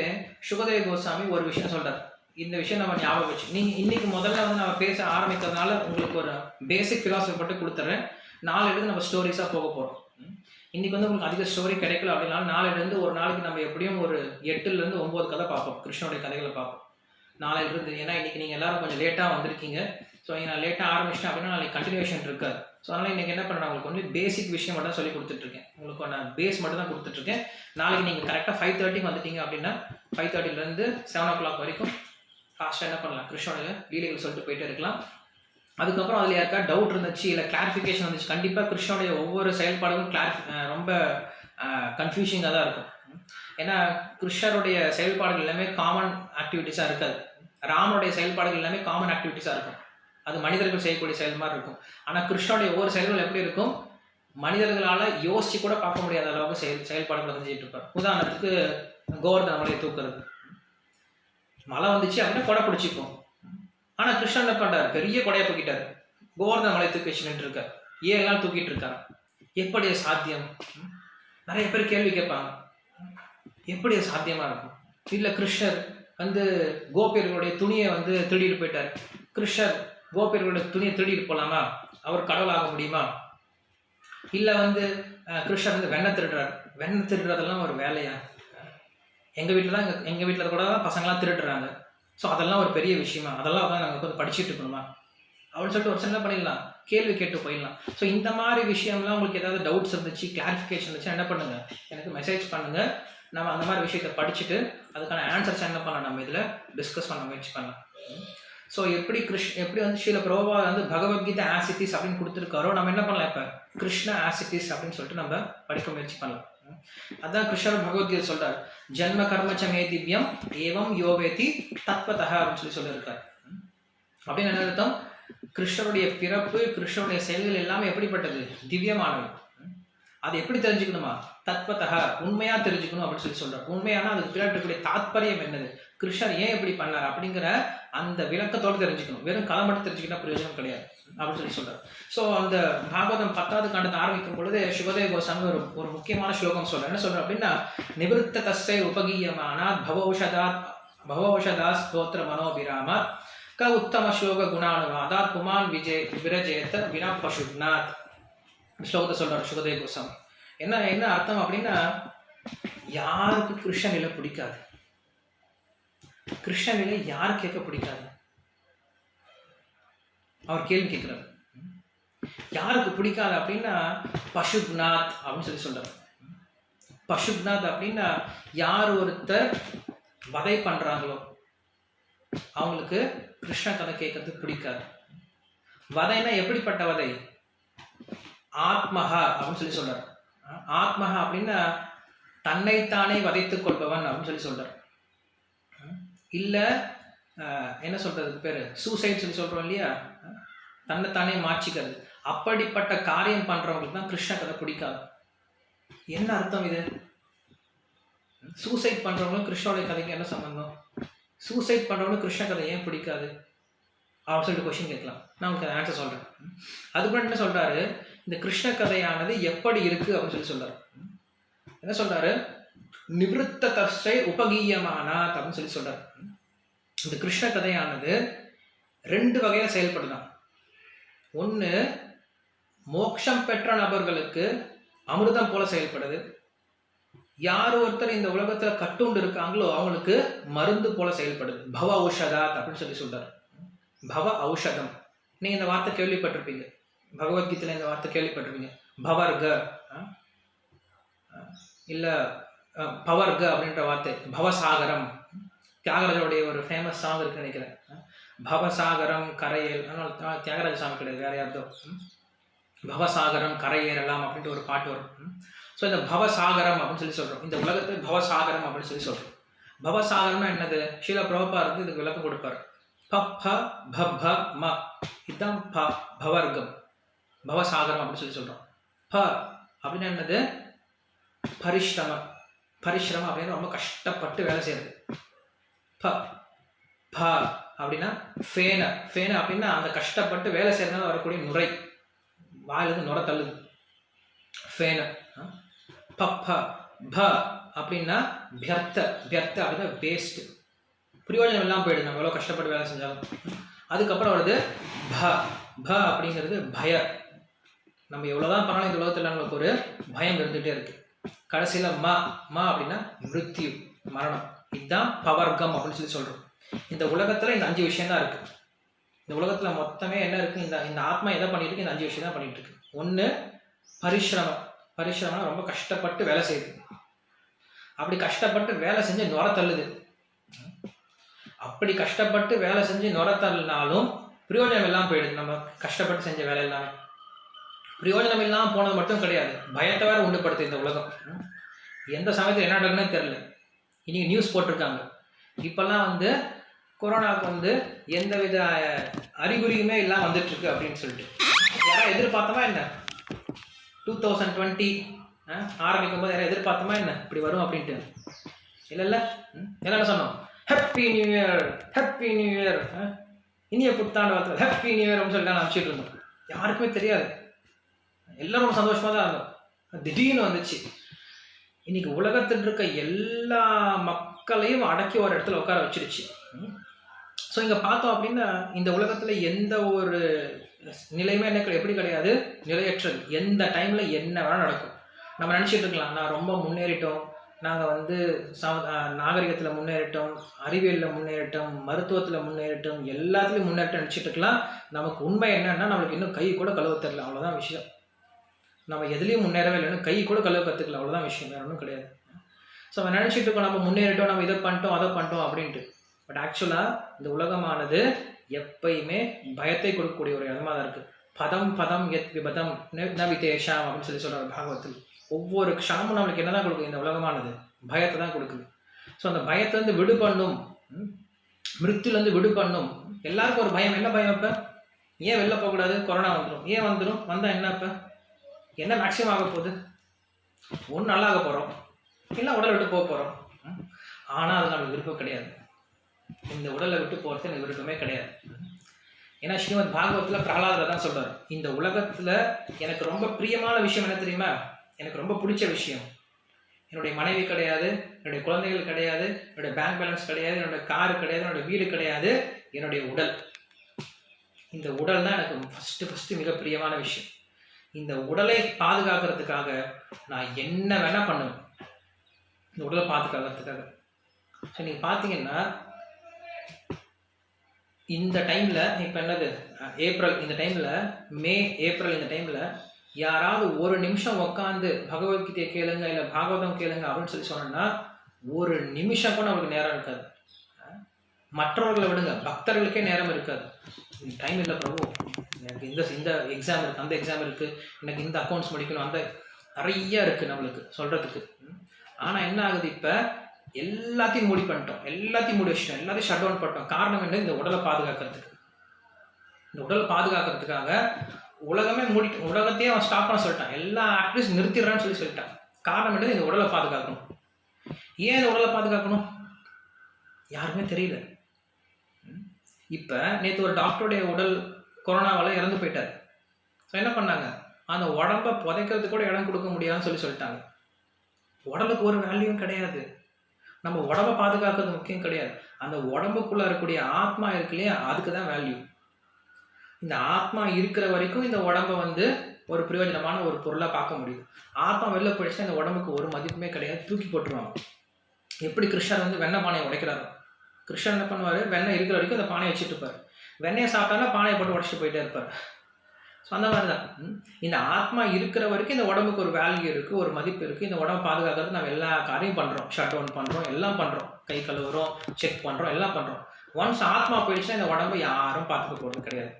சுகதேவ கோஸ்வாமி ஒரு விஷயம் சொல்றார். இந்த விஷயம் நம்ம ஞாபகம் வச்சு, நீங்கள் இன்னைக்கு முதல்ல வந்து நம்ம பேச ஆரம்பிக்கிறதுனால உங்களுக்கு ஒரு பேசிக் ஃபிலாசபி மட்டும் கொடுத்துட்றேன். நாளைக்கு நம்ம ஸ்டோரிஸாக போக போகிறோம். இன்னைக்கு வந்து உங்களுக்கு அதிக ஸ்டோரி கிடைக்கல அப்படின்னாலும் நாளையிலேருந்து ஒரு நாளைக்கு நம்ம எப்படியும் ஒரு 8 to 9 கதை பார்ப்போம், கிருஷ்ணனுடைய கதைகளை பார்ப்போம் நாளையிலிருந்து. ஏன்னா இன்னைக்கு நீங்கள் எல்லாரும் கொஞ்சம் லேட்டாக வந்திருக்கீங்க. ஸோ நான் லேட்டாக ஆரம்பிச்சிட்டேன் அப்படின்னா நாளைக்கு கண்டினியூஷன் இருக்காது. ஸோ அதனால் இன்றைக்கி என்ன பண்ணுறேன், உங்களுக்கு வந்து பேசிக் விஷயம் மட்டும் சொல்லி கொடுத்துட்ருக்கேன். உங்களுக்கு நான் பேஸ் மட்டும் தான் கொடுத்துட்ருக்கேன். நாளைக்கு நீங்கள் கரெக்டாக 5:30 வந்துட்டீங்க அப்படின்னா 5:30 7 o'clock வரைக்கும் ஃபாஸ்ட்டாக என்ன பண்ணலாம், கிருஷ்ணோட லீலைகள் சொல்லிட்டு போயிட்டே இருக்கலாம். அதுக்கப்புறம் அதில் யாருக்கா டவுட் இருந்துச்சு இல்லை கிளாரிஃபிகேஷன் வந்துச்சு, கண்டிப்பாக கிருஷ்ணனுடைய ஒவ்வொரு செயல்பாடுகளும் ரொம்ப கன்ஃபியூஷிங்காக தான் இருக்கும். ஏன்னா கிருஷ்ணருடைய செயல்பாடுகள் எல்லாமே காமன் ஆக்டிவிட்டிஸாக இருக்காது. ராமனுடைய செயல்பாடுகள் எல்லாமே காமன் ஆக்டிவிட்டிஸாக இருக்கும். அது மனிதர்கள் செய்யக்கூடிய செயல் மாதிரி இருக்கும். ஆனால் கிருஷ்ணனுடைய ஒவ்வொரு செயல்கள் எப்படி இருக்கும், மனிதர்களால் யோசிச்சு கூட பார்க்க முடியாத அளவுக்கு செயல்பாடுகளை செஞ்சுட்டு இருப்பார். உதாரணத்துக்கு கோவர்தன மலையை தூக்குறது. மழை வந்துச்சு அப்படின்னா கொடை பிடிச்சிப்போம். ஆனால் கிருஷ்ணன் என்ன பண்ணுறாரு, பெரிய கொடையை தூக்கிட்டார். கோவர்தன மலையை தூக்கி வச்சுட்டு இருக்கார். ஏன் தூக்கிட்டு இருக்கார், எப்படி சாத்தியம்? நிறைய பேர் கேள்வி கேட்பாங்க, எப்படி சாத்தியமாக இருக்கும்? இல்லை கிருஷ்ணர் வந்து கோபியர்களுடைய துணியை வந்து திருடிட்டு போயிட்டார். கிருஷ்ணர் கோபியர்களுடைய துணியை திருடிட்டு போகலாமா? அவர் கடவுள் ஆக முடியுமா? இல்லை வந்து கிருஷ்ணர் வந்து வெண்ணெய் திருடுறார். வெண்ணெய் திருடுறதெல்லாம் ஒரு வேலையா? எங்கள் வீட்டில் கூட பசங்களாம் திருடுறாங்க. ஸோ அதெல்லாம் ஒரு பெரிய விஷயமா? அதெல்லாம் தான் நாங்கள் வந்து படிச்சுட்டு இருக்கணுமா அப்படின்னு சொல்லிட்டு ஒரு சின்ன பண்ணிடலாம், கேள்வி கேட்டு போயிடலாம். ஸோ இந்த மாதிரி விஷயம்லாம் உங்களுக்கு ஏதாவது டவுட்ஸ் இருந்துச்சு, கிளாரிஃபிகேஷன் இருந்துச்சு, என்ன பண்ணுங்கள், எனக்கு மெசேஜ் பண்ணுங்கள். நம்ம அந்த மாதிரி விஷயத்தை படிச்சுட்டு அதுக்கான ஆன்சர்ஸ் என்ன பண்ணலாம், நம்ம இதில் டிஸ்கஸ் பண்ண முயற்சி பண்ணலாம். ஸோ எப்படி வந்து ஸ்ரீல பிரபுபா வந்து பகவத்கீதை ஆசிட்டிஸ் அப்படின்னு கொடுத்துருக்காரோ, நம்ம என்ன பண்ணலாம், இப்போ கிருஷ்ண ஆசிட்டிஸ் அப்படின்னு சொல்லிட்டு நம்ம படிக்க முயற்சி பண்ணலாம். அதான் கிருஷ்ணர் பகவத்கீதை சொல்றார், ஜென்ம கர்மச்சமே திவ்யம் ஏவம் யோவேதி தத்வதா அப்படின்னு சொல்லியிருக்கார். அப்படின்னு என்ன அர்த்தம், கிருஷ்ணருடைய பிறப்பு, கிருஷ்ணருடைய செயல்கள் எல்லாமே எப்படிப்பட்டது, திவ்யமானது. அது எப்படி தெரிஞ்சுக்கணுமா, தத்வதா உண்மையா தெரிஞ்சுக்கணும் அப்படின்னு சொல்லி சொல்றார். உண்மையான அதுக்கு பிறகு தாத்பரியம் என்னது, கிருஷ்ணர் ஏன் எப்படி பண்ணார் அப்படிங்கிற அந்த விளக்கத்தோடு தெரிஞ்சுக்கணும். வெறும் கதை மட்டும் தெரிஞ்சுக்கிட்டா பிரயோஜனம் கிடையாது அப்படின்னு சொல்லி சொல்றார். ஸோ அந்த பாகவதம் 10வது காண்டத்தை ஆரம்பிக்கும் பொழுது சுகதேவ கோஸ்வாமி ஒரு முக்கியமான ஸ்லோகம் சொல்றார். என்ன சொல்றார் அப்படின்னா, நிவృత్త தஸ்ஸை உபகீயமானாத் பவௌஷதாஸ் ஸ்தோத்திர மனோபிராம க உத்தம ஸ்லோக குணானுவாதாத் புமான் விரஜேத வினா பசுநாத் ஸ்லோகத்தை சொல்றார் சுகதேவ கோஸ்வாமி. என்ன அர்த்தம் அப்படின்னா, யாருக்கு கிருஷ்ணநிலை பிடிக்காது, கிருஷ்ணநிலை யார் கேட்க பிடிக்காது, அவர் கேள்வி கேட்கிறார். யாருக்கு பிடிக்காது அப்படின்னா பசுநாத் அப்படின்னு சொல்லி சொல்றார். பசுநாத் அப்படின்னா யார் ஒருத்தர் வதை பண்றாங்களோ அவங்களுக்கு கிருஷ்ண கதை கேட்கறது பிடிக்காது. வதைனா எப்படிப்பட்ட வதை, ஆத்மஹா அப்படின்னு சொல்லி சொல்றார். ஆத்மஹா அப்படின்னா தன்னைத்தானே வதைத்துக் கொள்பவன் அப்படின்னு சொல்லி சொல்றார். இல்ல என்ன சொல்றதுக்கு பேரு சூசைட் சொல்லி சொல்றோம் இல்லையா, தன்னைத்தானே மாற்றிக்கிறது. அப்படிப்பட்ட காரியம் பண்றவங்களுக்கு தான் கிருஷ்ண கதை பிடிக்காது. என்ன அர்த்தம் இது, சூசைட் பண்றவங்களும் கிருஷ்ணோடைய கதைக்கு என்ன சம்பந்தம், சூசைட் பண்றவங்களும் கிருஷ்ண கதை ஏன் பிடிக்காது அப்படின்னு சொல்லிட்டு கொஸ்டின் கேட்கலாம். நான் உங்களுக்கு ஆன்சர் சொல்றேன். அதுக்கு என்ன சொல்றாரு, இந்த கிருஷ்ண கதையானது எப்படி இருக்கு அப்படின்னு சொல்றாரு. என்ன சொல்றாரு, நிவృత్త தஸ்ஸை உபகீயமானாத் அப்படின்னு சொல்லி சொல்றாரு. இந்த கிருஷ்ண கதையானது 2 வகையில செயல்படுதான். ஒன்று, மோட்சம் பெற்ற நபர்களுக்கு அமிர்தம் போல செயல்படுது. யார் ஒருத்தர் இந்த உலகத்துல கட்டுண்டு இருக்காங்களோ அவங்களுக்கு மருந்து போல செயல்படுது. பவ ஔஷதாத் அப்படின்னு சொல்லி சொல்றாரு. பவ ஔஷதம், நீங்க இந்த வார்த்தை கேள்விப்பட்டிருப்பீங்க, பகவத்கீதையில இந்த வார்த்தை கேள்விப்பட்டிருப்பீங்க. பவர்க இல்ல பவர்க அப்படின்ற வார்த்தை. பவசாகரம், தியாகராஜருடைய ஒரு ஃபேமஸ் சாங் இருக்கு நினைக்கிறேன், பவசாகரம் கரையேல். அதனால தியாகராஜ சாமி கிடையாது, வேற யார்தோ. பவசாகரம் கரையேறலாம் அப்படின்ட்டு ஒரு பாட்டு வரும். ஸோ இந்த பவசாகரம் அப்படின்னு சொல்லி சொல்றோம், இந்த உலகத்தை பவசாகரம் அப்படின்னு சொல்லி சொல்றோம். பவசாகரம்னா என்னது, ஸ்ரீல பிரபுபா இருந்து இதுக்கு விளக்கம் கொடுப்பார். ம இதுதான் பவர்க்கம், பவசாகரம் அப்படின்னு சொல்லி சொல்றோம். ப அப்படின்னா என்னது, பரிஷ்ரமம். பரிஷ்ரமம் அப்படின்னு ரொம்ப கஷ்டப்பட்டு வேலை செய்யறது. ப அப்படின்னா ஃபேன. ஃபேன அப்படின்னா அந்த கஷ்டப்பட்டு வேலை செய்யறதுனால வரக்கூடிய நுரை, வாயிலிருந்து நுரை தள்ளுது, ஃபேன. ப அப்படின்னா வியர்த்த. வியர்த்த அப்படின்னா வேஸ்ட், பிரயோஜனம் எல்லாம் போயிடுது நம்ம எவ்வளோ கஷ்டப்பட்டு வேலை செஞ்சாலும். அதுக்கப்புறம் வருது ப அப்படிங்கிறது பய. நம்ம எவ்வளோதான் பண்ணாலும் இந்த உலகத்தில் நம்மளுக்கு ஒரு பயம் இருந்துகிட்டே இருக்கு. கடைசியில் ம அப்படின்னா மிருத்யு, மரணம். இதுதான் பவர்க்கம் அப்படின்னு சொல்லி சொல்றோம். இந்த உலகத்துல இந்த 5 விஷயம் தான் இருக்கு. இந்த உலகத்துல மொத்தமே என்ன இருக்கு, இந்த இந்த ஆத்மா எதை பண்ணிட்டு இருக்கு, இந்த 5 விஷயம் தான் பண்ணிட்டு இருக்கு. ஒண்ணு பரிசிரமம். பரிசிரமம் ரொம்ப கஷ்டப்பட்டு வேலை செய்யுது. அப்படி கஷ்டப்பட்டு வேலை செஞ்சு நுர தள்ளுது. அப்படி கஷ்டப்பட்டு வேலை செஞ்சு நுர தள்ளினாலும் பிரயோஜனம் எல்லாம் போயிடுது. நம்ம கஷ்டப்பட்டு செஞ்ச வேலை எல்லாமே பிரயோஜனம் இல்லாம போனது மட்டும் கிடையாது, பயத்தை வேற உண்டுபடுத்து இந்த உலகம். எந்த சமயத்தில் என்ன நடக்குன்னு தெரியல. இன்னைக்கு நியூஸ் போட்டிருக்காங்க, இப்பெல்லாம் வந்து கொரோனாவுக்கு வந்து எந்தவித அறிகுறியுமே இல்லாம வந்துட்டு இருக்கு அப்படின்னு சொல்லிட்டு. யாராவது எதிர்பார்த்தமா என்ன 2020 ஆரம்பிக்கும் போது யாராவது எதிர்பார்த்தமா என்ன இப்படி வரும் அப்படின்ட்டு? இல்ல என்ன சொன்னோம், happy new year, happy new year, இனிய புத்தாண்டு வாழ்த்து, ஹாப்பி நியூ இயர் அப்படின்னு சொல்லிட்டு அனுப்பிச்சிட்டு இருந்தோம். யாருக்குமே தெரியாது, எல்லாரும் சந்தோஷமா தான் இருந்தோம். திடீர்னு வந்துச்சு. இன்னைக்கு உலகத்தில் இருக்க எல்லா மக்களையும் அடக்கி ஒரு இடத்துல உட்கார வச்சிருச்சு. ஸோ இங்க பார்த்தோம் அப்படின்னா இந்த உலகத்துல எந்த ஒரு நிலையுமே என்ன எப்படி கிடையாது, நிலையற்றது. எந்த டைம்ல என்ன வேணா நடக்கும். நம்ம நினைச்சிட்டு இருக்கலாம், நான் ரொம்ப முன்னேறிட்டோம், நாங்கள் வந்து நாகரிகத்தில் முன்னேறிட்டோம், அறிவியலில் முன்னேறிட்டோம், மருத்துவத்தில் முன்னேறிட்டோம், எல்லாத்துலேயும் முன்னேற்றம் நினச்சிட்டு இருக்கலாம். நமக்கு உண்மை என்னன்னா நம்மளுக்கு இன்னும் கை கூட கழுவ தெரியல, அவ்வளோதான் விஷயம். நம்ம எதுலேயும் முன்னேறவே இல்லைன்னு கை கூட கழுவ கற்றுக்கல, அவ்வளோதான் விஷயம், வேற ஒன்றும் கிடையாது. ஸோ நம்ம நினச்சிட்டு இருக்கோம் நம்ம முன்னேறிட்டோம், நம்ம இதை பண்ணிட்டோம் அதை பண்ணிட்டோம் அப்படின்ட்டு. பட் ஆக்சுவலாக இந்த உலகமானது எப்பயுமே பயத்தை கொடுக்கக்கூடிய ஒரு இடமா தான் இருக்குது. பதம் பதம் எத் விபதம் ந விதேஷாம் அப்படின்னு சொல்லி சொல்கிறார் பாகவத்தில். ஒவ்வொரு க்ஷணமும் நம்மளுக்கு என்னதான் கொடுக்குது இந்த உலகமானது, பயத்தை தான் கொடுக்குது. ஸோ அந்த பயத்திலேருந்து விடுபடணும், மிருத்யுலேருந்து விடுபடணும். எல்லாருக்கும் ஒரு பயம். என்ன பயம்? இப்போ ஏன் வெளில போகக்கூடாது, கொரோனா வந்துடும், ஏன் வந்துடும், வந்தால் என்ன, இப்போ என்ன மேக்ஸிமம் ஆக போகுது, ஒன்று நல்லா ஆக போகிறோம், இல்லை உடலை விட்டு போக போகிறோம். ஆனால் அது நம்மளுக்கு விருப்பம் கிடையாது. இந்த உடலை விட்டு போகிறது எனக்கு விருப்பமே கிடையாது. ஏன்னா ஸ்ரீமத் பாகவத்தில் பிரகலாதர் தான் சொல்றாரு, இந்த உலகத்தில் எனக்கு ரொம்ப பிரியமான விஷயம் என்ன தெரியுமா, எனக்கு ரொம்ப பிடிச்ச விஷயம் என்னுடைய மனைவி கிடையாது, என்னுடைய குழந்தைகள் கிடையாது, என்னுடைய பேங்க் பேலன்ஸ் கிடையாது, என்னுடைய காரு கிடையாது, என்னுடைய வீடு கிடையாது, என்னுடைய உடல். இந்த உடல் தான் எனக்கு ஃபஸ்ட்டு மிக பிரியமான விஷயம். இந்த உடலை பாதுகாக்கிறதுக்காக நான் என்ன வேணா பண்ணுவேன், இந்த உடலை பாதுகாக்கிறதுக்காக. ஸோ நீங்கள் பார்த்தீங்கன்னா இந்த டைமில் இப்போ என்னது ஏப்ரல், இந்த டைமில் மே ஏப்ரல், இந்த டைமில் யாராவது ஒரு நிமிஷம் உட்காந்து பகவத்கீதையை கேளுங்க இல்லை பாகவதம் கேளுங்க அப்படின்னு சொல்லி சொன்னோன்னா ஒரு நிமிஷம் கூட அவங்களுக்கு நேரம் இருக்காது. மற்றவர்களை விடுங்க, பக்தர்களுக்கே நேரம் இருக்காது. டைம் இல்லை பிரபு, எனக்கு இந்த எக்ஸாம் இருக்குது, அந்த எக்ஸாம் இருக்குது, எனக்கு இந்த அக்கௌண்ட்ஸ் முடிக்கணும், அந்த நிறைய இருக்குது நம்மளுக்கு சொல்கிறதுக்கு. ஆனால் என்ன ஆகுது, இப்போ எல்லாத்தையும் மூடி பண்ணிட்டோம், எல்லாத்தையும் மூடி வச்சிட்டோம், எல்லாத்தையும் ஷட் டவுன் பண்ணிட்டோம். காரணம் என்ன, இந்த உடலை பாதுகாக்கிறதுக்கு. இந்த உடலை பாதுகாக்கிறதுக்காக உலகமே மூடிட்டு, உலகத்தையே அவன் ஸ்டாப் பண்ண சொல்லிட்டான், எல்லா ஆக்டிவிட்டிஸ் நிறுத்திடுறான்னு சொல்லிட்டான். காரணம் என்னது, இந்த உடலை பாதுகாக்கணும். ஏன் இந்த உடலை பாதுகாக்கணும் யாருமே தெரியல. இப்போ நேற்று ஒரு டாக்டருடைய உடல் கொரோனாவால் இறந்து போயிட்டார். ஸோ என்ன பண்ணாங்க, அந்த உடம்பை புதைக்கிறதுக்கு கூட இடம் கொடுக்க முடியாதுன்னு சொல்லிட்டாங்க. உடலுக்கு ஒரு வேல்யூவும் கிடையாது, நம்ம உடம்பை பாதுகாக்கிறது முக்கியம் கிடையாது. அந்த உடம்புக்குள்ள இருக்கக்கூடிய ஆத்மா இருக்கு இல்லையா, அதுக்கு தான் வேல்யூ. இந்த ஆத்மா இருக்கிற வரைக்கும் இந்த உடம்பை வந்து ஒரு பிரயோஜனமான ஒரு பொருளாக பார்க்க முடியும். ஆத்மா வெளில போயிடுச்சுன்னா இந்த உடம்புக்கு ஒரு மதிப்புமே கிடையாது, தூக்கி போட்டுருவாங்க. எப்படி கிருஷ்ணர் வந்து வெண்ணெய் பானையை உடைக்கிறாரு, கிருஷ்ணர் என்ன பண்ணுவார், வெண்ணெய் இருக்கிற வரைக்கும் அந்த பானையை வச்சுட்டு இருப்பார், வெண்ணெயை சாப்பிட்டாலும் பானையை போட்டு உடச்சிட்டு போயிட்டே இருப்பார். ஸோ அந்த மாதிரி தான் இந்த ஆத்மா இருக்கிற வரைக்கும் இந்த உடம்புக்கு ஒரு வேல்யூ இருக்குது, ஒரு மதிப்பு இருக்குது. இந்த உடம்பை பாதுகாக்கிறது நம்ம எல்லா காரியம் பண்ணுறோம், ஷட் டவுன் பண்ணுறோம், எல்லாம் பண்ணுறோம், கை கழுவுறோம், செக் பண்ணுறோம், எல்லாம் பண்ணுறோம். ஒன்ஸ் ஆத்மா போயிடுச்சுன்னா இந்த உடம்பை யாரும் பார்த்துக்க போகிறது கிடையாது.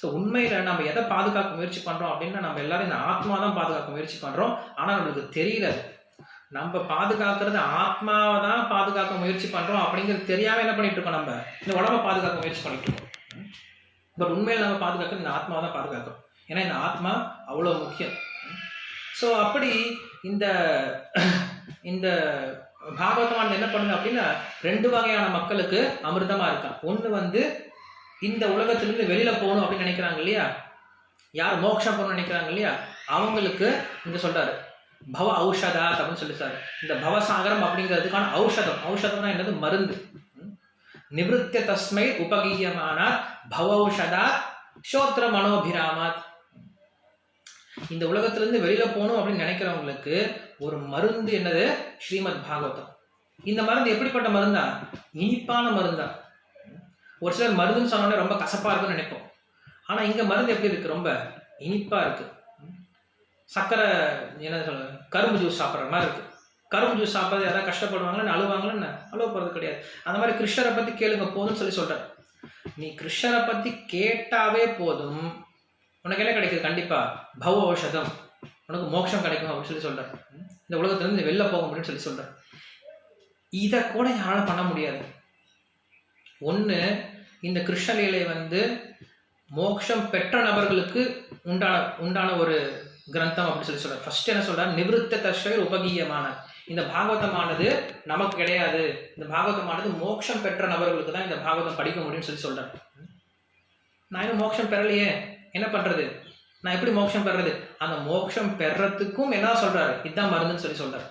ஸோ உண்மையில் நம்ம எதை பாதுகாக்க முயற்சி பண்ணுறோம் அப்படின்னா நம்ம எல்லாரும் இந்த ஆத்மா தான் பாதுகாக்க முயற்சி பண்ணுறோம். ஆனால் நம்மளுக்கு தெரியல, நம்ம பாதுகாக்கிறது ஆத்மாவை தான் பாதுகாக்க முயற்சி பண்ணுறோம் அப்படிங்கிறது தெரியாமல் என்ன பண்ணிட்டு இருக்கோம், நம்ம இந்த உடம்பை பாதுகாக்க முயற்சி பண்ணிட்டு இருக்கோம். பட் உண்மையில் நம்ம பாதுகாக்கிறது இந்த ஆத்மாவை தான் பாதுகாக்கிறோம். ஏன்னா இந்த ஆத்மா அவ்வளோ முக்கியம். ஸோ அப்படி இந்த இந்த பாகவதமானது என்ன பண்ணுங்க அப்படின்னா 2 வகையான மக்களுக்கு அமிர்தமாக இருக்கான். ஒன்று வந்து இந்த உலகத்திலிருந்து வெளியில போகணும் அப்படின்னு நினைக்கிறாங்க இல்லையா, யார் மோட்சம் போகணும்னு நினைக்கிறாங்க இல்லையா, அவங்களுக்கு இங்க சொல்றாரு பவ ஔஷதா அப்படின்னு சொல்லிட்டாரு. இந்த பவசாகரம் அப்படிங்கிறதுக்கான ஔஷதம், ஔஷதம் தான் என்னது, மருந்து. நிவத்திய தஸ்மை உபகீயமான பவௌஷதா சோத்ர மனோபிராமாத். இந்த உலகத்திலிருந்து வெளியில போகணும் அப்படின்னு நினைக்கிறவங்களுக்கு ஒரு மருந்து என்னது, ஸ்ரீமத் பாகவதம். இந்த மருந்து எப்படிப்பட்ட மருந்தா, இனிப்பான மருந்தா. ஒரு சிலர் மருந்துன்னு சொன்னோன்னே ரொம்ப கசப்பா இருக்குன்னு நினைப்போம். ஆனா இங்க மருந்து எப்படி இருக்கு? ரொம்ப இனிப்பா இருக்கு. சக்கரை என்ன சொல்ல, கரும்பு ஜூஸ் சாப்பிட்ற மாதிரி இருக்கு. கரும்பு ஜூஸ் சாப்பிட்றது யாராவது கஷ்டப்படுவாங்கன்னு அழுவாங்கன்னு அழுவ போறது கிடையாது. அந்த மாதிரி கிருஷ்ணரை பத்தி கேளுங்க போதும்னு சொல்றாரு. நீ கிருஷ்ணரை பத்தி கேட்டாவே போதும், உனக்கு என்ன கிடைக்குது? கண்டிப்பா பவ ஔஷதம், உனக்கு மோட்சம் கிடைக்கும் அப்படின்னு சொல்றாரு. இந்த உலகத்துல இருந்து வெளில போக முடியும்னு சொல்றாரு. இதை கூட யாராலும் பண்ண முடியாது. ஒண்ணு, இந்த கிருஷ்ணலீலை மோட்சம் பெற்ற நபர்களுக்கு உண்டான ஒரு கிரந்தம் அப்படின்னு சொல்றாரு. ஃபர்ஸ்ட் என்ன சொல்றாரு? நிவிருத்த தஸ்வை உபகீயமான. இந்த பாகவதமானது நமக்கு கிடையாது, இந்த பாகவதமானது மோட்சம் பெற்ற நபர்களுக்கு தான் இந்த பாகவதம் படிக்க முடியும்னு சொல்றாரு. நான் இன்னும் மோட்சம் பெறலையே, என்ன பண்றது? நான் எப்படி மோட்சம் பெறது? அந்த மோட்சம் பெறத்துக்கும் என்ன சொல்றாரு? இதுதான் மருந்துன்னு சொல்றாரு.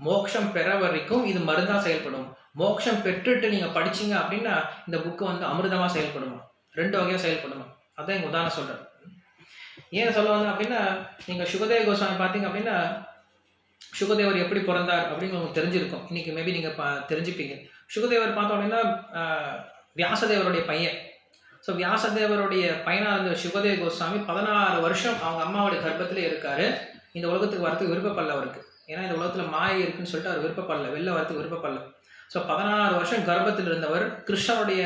மோட்சம் பெற வரைக்கும் இது மருந்தா செயல்படும். மோட்சம் பெற்றுட்டு நீங்க படிச்சீங்க அப்படின்னா இந்த புக்கு அமிர்தமா செயல்படுமா, 2 வகையா செயல்படுமா. அதான் எங்க உதாரணம் சொல்றேன். ஏன் சொல்ல வந்தேன் அப்படின்னா, நீங்க சுகதேவ கோஸ்வாமி பார்த்தீங்க அப்படின்னா, சுகதேவர் எப்படி பிறந்தார் அப்படின்னு உங்களுக்கு தெரிஞ்சிருக்கும். இன்னைக்கு மேபி நீங்க தெரிஞ்சுப்பீங்க. சுகதேவர் பார்த்தோம் அப்படின்னா வியாசதேவருடைய பையன். ஸோ வியாசதேவருடைய பையனா இருந்த சுகதேவ கோஸ்வாமி 16 வருஷம் அவங்க அம்மாவுடைய கர்ப்பத்திலே இருக்காரு. இந்த உலகத்துக்கு வரத்துக்கு விருப்பப்படல அவருக்கு. ஏன்னா இந்த உலகத்துல மாயை இருக்குன்னு சொல்லிட்டு அவர் விருப்பப்படல, வெளில வரத்துக்கு விருப்பப்படல. ஸோ 16 வருஷம் கர்ப்பத்தில் இருந்தவர் கிருஷ்ணனுடைய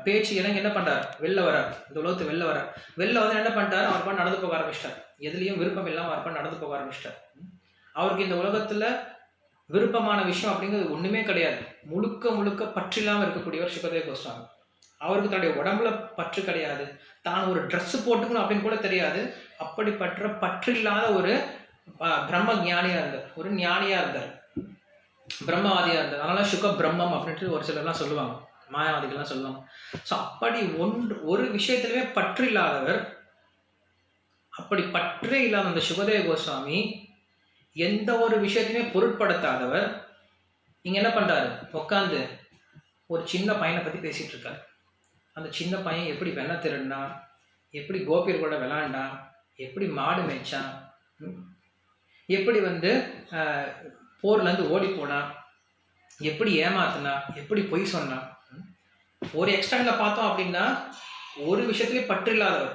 பேச்சு எனக்கு என்ன பண்றாரு? வெளில வரார், இந்த உலகத்துக்கு வெளில வரார். வெளில என்ன பண்ணிட்டாரு? அவர் பண்ண நடந்து போக ஆரம்பிச்சிட்டார். எதுலையும் விருப்பம் இல்லாமல் அவர் பண்ண நடந்து போக ஆரம்பிச்சிட்டார். அவருக்கு இந்த உலகத்துல விருப்பமான விஷயம் அப்படிங்கிறது ஒண்ணுமே கிடையாது. முழுக்க முழுக்க பற்றில்லாம இருக்கக்கூடியவர் சுகதேவ கோஸ்வாமி. அவருக்கு தன்னுடைய உடம்புல பற்று கிடையாது, தான் ஒரு ட்ரெஸ் போட்டுக்கணும் அப்படின்னு கூட தெரியாது. அப்படிப்பட்ட பற்றில்லாத ஒரு பிரம்ம ஞானியா இருந்தார், ஒரு ஞானியா இருந்தார், பிரம்மவாதியா இருந்தார். அதனால சுக பிரம்மம் அப்படின்ட்டு ஒரு சிலர்லாம் சொல்லுவாங்க, மாயாவாதிகள்லாம் சொல்லுவாங்க. ஸோ அப்படி ஒரு விஷயத்திலுமே பற்று இல்லாதவர். அப்படி பற்றே இல்லாத அந்த சுகதேவ கோஸ்வாமி எந்த ஒரு விஷயத்தையுமே பொருட்படுத்தாதவர் இங்க என்ன பண்றாரு? உட்காந்து ஒரு சின்ன பையனை பத்தி பேசிட்டு இருக்காரு. அந்த சின்ன பையன் எப்படி வெண்ணெய் திருடினான், எப்படி கோபியர் கூட விளாண்டான், எப்படி மாடு மேய்ச்சான், எப்படி போர்ல இருந்து ஓடி போனான், எப்படி ஏமாத்தினா, எப்படி பொய் சொன்னான். ஒரு எக்ஸ்டெண்ட்ல பார்த்தோம் அப்படின்னா ஒரு விஷயத்திலே பற்று இல்லாதவர்.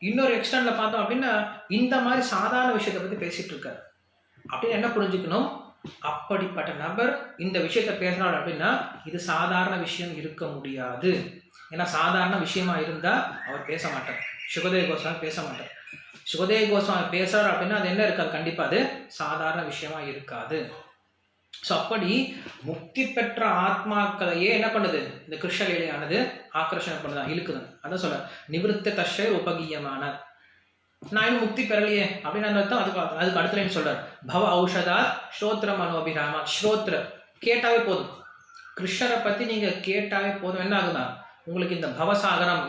இன்னொரு எக்ஸ்டெண்ட்ல பார்த்தோம் அப்படின்னா இந்த மாதிரி சாதாரண விஷயத்தை பத்தி பேசிட்டு இருக்காரு. அப்படின்னு என்ன புரிஞ்சுக்கணும்? அப்படிப்பட்ட நபர் இந்த விஷயத்த பேசுறாரு அப்படின்னா இது சாதாரண விஷயம் இருக்க முடியாது. ஏன்னா சாதாரண விஷயமா இருந்தா அவர் பேச மாட்டார். சுகதேவ கோஸ்வாமி பேச மாட்டார். சுகதேவ கோஸ்வாமி பேசுறாரு அப்படின்னா அது என்ன இருக்காது? கண்டிப்பா அது சாதாரண விஷயமா இருக்காது. ஸோ அப்படி முக்தி பெற்ற ஆத்மாக்களையே என்ன பண்ணுது? இந்த கிருஷ்ணலீலையானது ஆக்கர்ஷணம் பண்ணுதான், இழுக்குது. அதான் சொல்ற நிவிருத்த தஸ்வை உபகீயமான. நான் இன்னும் முக்தி பெறலையே அப்படின்னு அர்த்தம். அதுக்கு அடுத்த லைன் சொல்றார், பவ ஔஷதா ஸ்ரோத்ர மனோபிராமா. ஸ்ரோத்ர கேட்டாவே போதும், கிருஷ்ணரை பத்தி நீங்க கேட்டாவே போதும். என்ன ஆகுதா? உங்களுக்கு இந்த பவசாகரம்,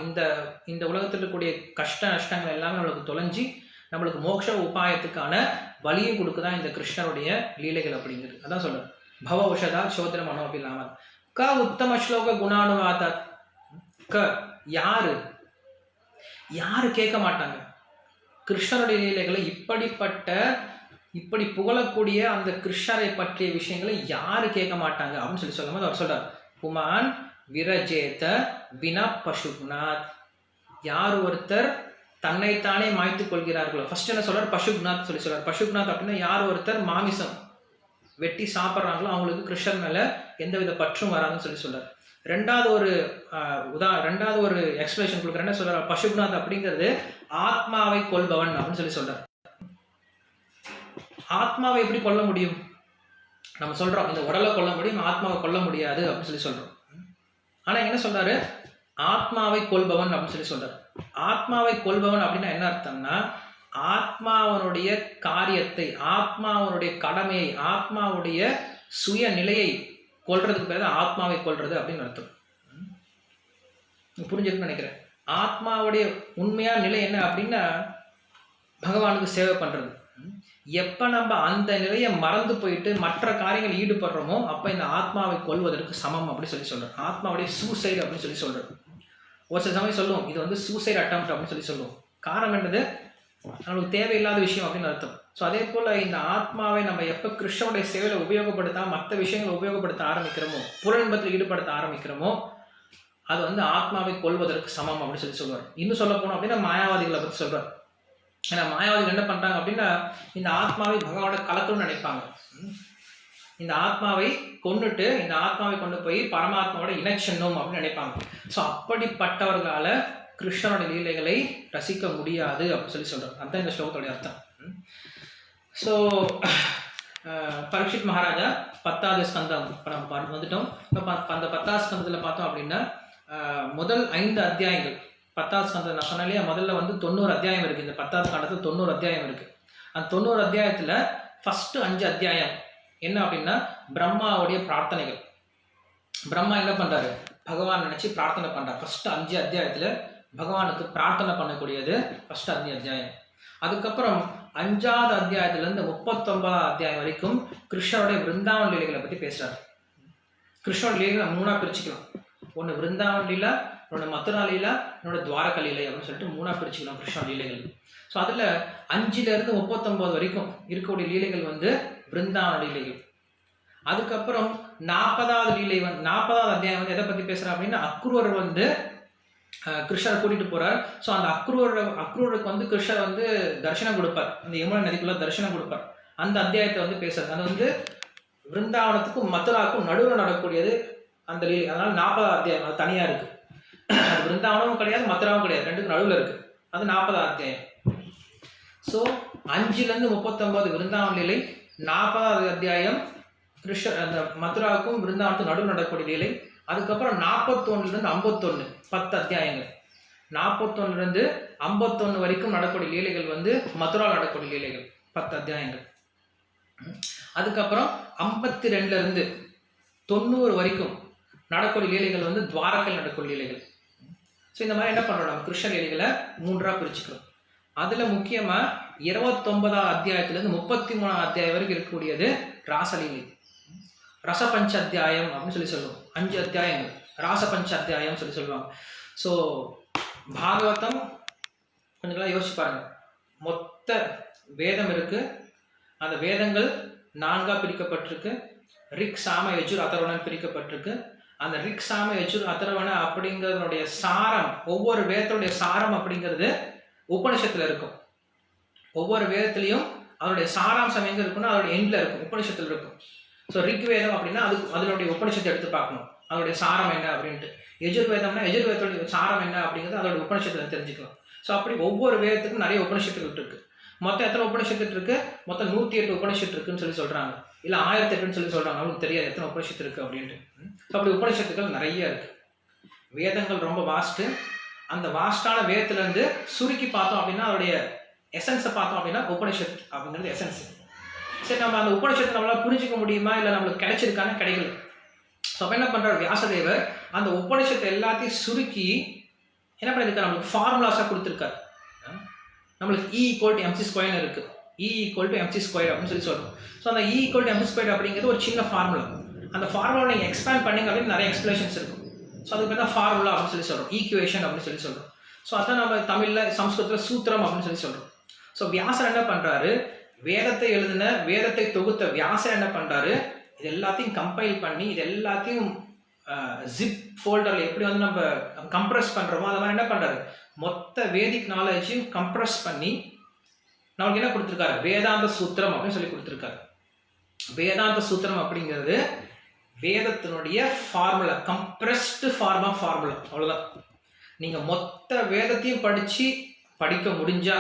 இந்த உலகத்தில் இருக்கக்கூடிய கஷ்ட நஷ்டங்கள் எல்லாமே நம்மளுக்கு தொலைஞ்சி நம்மளுக்கு மோட்ச உபாயத்துக்கான வழியும் கொடுக்குதான் இந்த கிருஷ்ணருடைய லீலைகள் அப்படிங்கிறது. அதான் சொல்றேன், பவ ஔஷதா ஸ்ரோத்ர மனோபிராமா. க உத்தம ஸ்லோக குணானுவாத. க யாரு கேட்க மாட்டாங்க கிருஷ்ணருடைய லீலைகளை? இப்படி புகழக்கூடிய அந்த கிருஷ்ணரை பற்றிய விஷயங்களை யாரு கேட்க மாட்டாங்க அப்படின்னு சொல்லும் போது அவர் சொல்றார், புமான் விரஜேத வினா பசுப்நாத். யார் ஒருத்தர் தன்னைத்தானே மாய்த்துக் கொள்கிறார்களோ, ஃபர்ஸ்ட் என்ன சொல்றார்? பசுப்நாத் சொல்றார். பசுப்நாத் அப்படின்னா யார் ஒருத்தர் மாமிசம் வெட்டி சாப்பிட்றாங்களோ அவங்களுக்கு கிருஷ்ணர் மேல எந்தவித பற்றும் வராதுன்னு சொல்றார். ரெண்டாவது ஒரு எக்ஸ்பிளேஷன் கொடுக்குற என்ன சொல்றாரு? பசுப்நாத் அப்படிங்கிறது ஆத்மாவை கொல்பவன் அப்படின்னு சொல்றாரு. ஆத்மாவை எப்படி கொல்ல முடியும்? நம்ம சொல்றோம் இந்த உடலை கொல்ல முடியும், ஆத்மாவை கொல்ல முடியாது அப்படின்னு சொல்றோம். ஆனா என்ன சொல்றாரு? ஆத்மாவை கொல்பவன் அப்படின்னு சொல்றாரு. ஆத்மாவை கொல்பவன் அப்படின்னா என்ன அர்த்தம்னா, ஆத்மாவனுடைய காரியத்தை, ஆத்மாவனுடைய கடமையை, ஆத்மாவுடைய சுயநிலையை கொல்றதுக்கு பேர் ஆத்மாவை கொல்றது அப்படின்னு அர்த்தம். புரிஞ்சிருக்குன்னு நினைக்கிறேன். ஆத்மாவுடைய உண்மையான நிலை என்ன அப்படின்னா பகவானுக்கு சேவை பண்றது. எப்ப நம்ம அந்த நிலையை மறந்து போயிட்டு மற்ற காரியங்கள் ஈடுபடுறோமோ அப்ப இந்த ஆத்மாவை கொல்வதற்கு சமம் அப்படி சொல்றோம். ஆத்மாவுடைய சூசைடு அப்படின்னு சொல்றோம். ஒரு சில சமயம் சொல்லுவோம் இது சூசைட் அட்டெம்ப்ட் அப்படின்னு சொல்லுவோம். காரணம் என்னது? நம்மளுக்கு தேவையில்லாத விஷயம் அப்படின்னு அர்த்தம். ஸோ அதே போல இந்த ஆத்மாவை நம்ம எப்ப கிருஷ்ணனுடைய சேவையில உபயோகப்படுத்தாம மற்ற விஷயங்களை உபயோகப்படுத்த ஆரம்பிக்கிறோமோ, புலன்பத்தில் ஈடுபடுத்த ஆரம்பிக்கிறோமோ, அது வந்து ஆத்மாவை கொல்வதற்கு சமம் அப்படின்னு சொல்லுவார். இன்னும் சொல்ல போனோம் அப்படின்னா மாயாவாதிகளை பற்றி சொல்றார். ஏன்னா மாயாவாதிகள் என்ன பண்றாங்க அப்படின்னா இந்த ஆத்மாவை பகவானோட கலக்கணும்னு நினைப்பாங்க. இந்த ஆத்மாவை கொண்டுட்டு இந்த ஆத்மாவை கொண்டு போய் பரமாத்மாவோட இணைச்சணும் அப்படின்னு நினைப்பாங்க. ஸோ அப்படிப்பட்டவர்களால கிருஷ்ணனோட லீலைகளை ரசிக்க முடியாது அப்படின்னு சொல்றாங்க. அதுதான் இந்த ஸ்லோகத்தோடைய அர்த்தம். ஸோ பரீட்சித் மகாராஜா 10வது ஸ்கந்தம் இப்போ நம்ம வந்துட்டோம். இப்போ அந்த 10வது ஸ்கந்தத்தில் பார்த்தோம் அப்படின்னா முதல் 5 அத்தியாயங்கள் 10வது ஸ்கந்தம் நான் சொன்னாலே முதல்ல வந்து 90 அத்தியாயம் இருக்குது. இந்த 10வது ஸ்கந்தத்தில் 90 அத்தியாயம் இருக்குது. அந்த 90 அத்தியாயத்தில் ஃபஸ்ட்டு 5 அத்தியாயம் என்ன அப்படின்னா பிரம்மாவுடைய பிரார்த்தனைகள். பிரம்மா என்ன பண்ணுறாரு, பகவான் நினச்சி பிரார்த்தனை பண்ணுறாரு. ஃபஸ்ட்டு 5 அத்தியாயத்தில் பகவானுக்கு பிரார்த்தனை பண்ணக்கூடியது ஃபஸ்ட்டு 5 அத்தியாயம். அதுக்கப்புறம் 5வது அத்தியாயத்திலேருந்து 39வது அத்தியாயம் வரைக்கும் கிருஷ்ணனுடைய விருந்தாவன் லீலைகளை பற்றி பேசுகிறார். கிருஷ்ணன் லீலைகளை 3ஆக பிரிச்சுக்கலாம். ஒன்று விருந்தாவன் லீலா, இன்னொன்று மதுரா லீலா, இன்னொன்று துவாரக லீலை அப்படின்னு சொல்லிட்டு 3ஆக பிரிச்சுக்கலாம் கிருஷ்ணன் லீலைகள். ஸோ அதில் 5லேருந்து 39 வரைக்கும் இருக்கக்கூடிய லீலைகள் வந்து விருந்தாவன லீலைகள். அதுக்கப்புறம் 40வது லீலை 40வது அத்தியாயம் வந்து எதை பற்றி பேசுகிறா அப்படின்னா அக்ரூரர் வந்து கிருஷ்ணரை கூட்டிட்டு போறார். ஸோ அந்த அக்ரூருக்கு வந்து கிருஷ்ணர் வந்து தரிசனம் கொடுப்பார், இந்த யமுனை நதிக்குள்ள தரிசனம் கொடுப்பார். அந்த அத்தியாயத்தை வந்து பேசுறது. அது வந்து விருந்தாவனத்துக்கும் மதுராவுக்கும் நடுவில் நடக்கூடியது அந்த லீலை. அதனால 40வது அத்தியாயம் அது தனியா இருக்கு. அது விருந்தாவனமும் கிடையாது, மதுராவும் கிடையாது, ரெண்டுக்கும் நடுவில் இருக்கு. அது 40வது அத்தியாயம். ஸோ 5லேருந்து 39 விருந்தாவன் லீலை, 40வது அத்தியாயம் கிருஷ்ணர் அந்த மதுராவுக்கும் விருந்தாவனத்துக்கும் நடுவில் நடக்கூடிய லீலை. அதுக்கப்புறம் 41லேருந்து 51 10 அத்தியாயங்கள். 41லேருந்து 51 வரைக்கும் நடக்கூடிய லீலைகள் வந்து மதுரா நடக்கூடிய லீலைகள் 10 அத்தியாயங்கள். அதுக்கப்புறம் 52லேருந்து 90 வரைக்கும் நடக்கூடிய லீலைகள் வந்து துவாரகையில் நடக்கூடிய லீலைகள். ஸோ இந்த மாதிரி என்ன பண்ணுறோம், நம்ம கிருஷ்ண லீலைகளை 3ஆக பிரிச்சுக்கிறோம். அதில் முக்கியமாக 29வது அத்தியாயத்திலேருந்து 33வது அத்தியாயம் வரைக்கும் இருக்கக்கூடியது ராசலீலை, ரசபஞ்ச அத்தியாயம் அப்படின்னு சொல்லி சொல்லுவோம். 5 அத்தியாயங்கள் ராசபஞ்ச அத்தியாயம் சொல்லி சொல்லுவாங்க. ஸோ பாகவதம் கொஞ்சம் யோசிச்சு பாருங்க. மொத்த வேதம் இருக்கு. அந்த வேதங்கள் 4ஆக பிரிக்கப்பட்டிருக்கு. ரிக் சாம யஜுர் அதர்வணன் பிரிக்கப்பட்டிருக்கு. அந்த ரிக் சாம யஜுர் அதர்வண அப்படிங்கிறதுடைய சாரம், ஒவ்வொரு வேதத்துடைய சாரம் அப்படிங்கிறது உபனிஷத்துல இருக்கும். ஒவ்வொரு வேதத்திலையும் அதனுடைய சாராம்சம் எங்க இருக்குன்னா அதோட எண்ட்ல இருக்கும், உபனிஷத்துல இருக்கும். ஸோ ரிக் வேதம் அப்படின்னா அதனுடைய உபனிஷத்தை எடுத்து பார்க்கணும், அதோடைய சாரம் என்ன அப்படின்ட்டு. யஜுர்வேதம்னா யஜுர்வேதத்துடைய சாரம் என்ன அப்படிங்கிறது அதோட உபனிஷத்துல தெரிஞ்சுக்கலாம். ஸோ அப்படி ஒவ்வொரு வேதத்துக்கும் நிறைய உபனிஷத்துகள் இருக்கு. மொத்தம் எத்தனை உபனிஷத்து இருக்கு? மொத்தம் 108 உபனிஷத்து இருக்குன்னு சொல்லி சொல்றாங்க. இல்லை 1008 சொல்லி சொல்றாங்க. அவங்களுக்கு தெரியாது எத்தனை உபனிஷத்து இருக்கு அப்படின்ட்டு. ஸோ அப்படி உபனிஷத்துக்கள் நிறைய இருக்கு. வேதங்கள் ரொம்ப வாஸ்ட். அந்த வாஸ்டான வேதத்துல இருந்து சுருக்கி பார்த்தோம் அப்படின்னா அதோடைய எசன்ஸை பார்த்தோம் அப்படின்னா உபனிஷத் அப்படிங்கிறது எசன்ஸ். சரி, நம்ம அந்த உபனிஷத்தை நம்மளால புரிஞ்சிக்க முடியுமா, இல்லை நம்மளுக்கு கிடைச்சிருக்கான்னு கிடைக்கல. ஸோ அப்போ என்ன பண்றாரு வியாசதேவர், அந்த உபனிஷத்தை எல்லாத்தையும் சுருக்கி என்ன பண்ணியிருக்காரு, நம்மளுக்கு ஃபார்முலாஸாக கொடுத்துருக்காரு. நம்மளுக்கு E=mc² இருக்கு. E=mc² அப்படின்னு சொல்லி சொல்றோம். ஸோ அந்த E=mc² அப்படிங்கிறது ஒரு சின்ன ஃபார்முலா. அந்த ஃபார்முலா நீங்கள் எக்ஸ்பேண்ட் பண்ணிங்க அப்படின்னு நிறைய எக்ஸ்பிளேஷன்ஸ் இருக்கும். ஸோ அதுக்கு பேர் தான் ஃபார்முலா அப்படின்னு சொல்லி சொல்றோம், ஈக்குவேஷன் அப்படின்னு சொல்லி சொல்றோம். ஸோ அதான் நம்ம தமிழில் சம்ஸ்கிருதத்தில் சூத்திரம் அப்படின்னு சொல்லி சொல்றோம். ஸோ வியாசர் என்ன பண்றாரு, வேதத்தை எழுதின வேதத்தை தொகுத்த வியாசர் என்ன பண்றாரு, இது எல்லாத்தையும் கம்பைல் பண்ணி இது எல்லாத்தையும் ஜிப் ஃபோல்டர்ல எப்படி வந்து நம்ம கம்ப்ரஸ் பண்றோமோ அது மாதிரி என்ன பண்றாரு, மொத்த வேதிக் நாலேஜையும் கம்ப்ரஸ் பண்ணி நமக்கு என்ன கொடுத்துருக்காரு, வேதாந்த சூத்திரம் அப்படின்னு சொல்லி கொடுத்துருக்காரு. வேதாந்த சூத்திரம் அப்படிங்கிறது வேதத்தினுடைய ஃபார்முலா, கம்ப்ரஸ்டு ஃபார்மா ஃபார்முலா, அவ்வளவுதான். நீங்க மொத்த வேதத்தையும் படிக்க முடிஞ்சா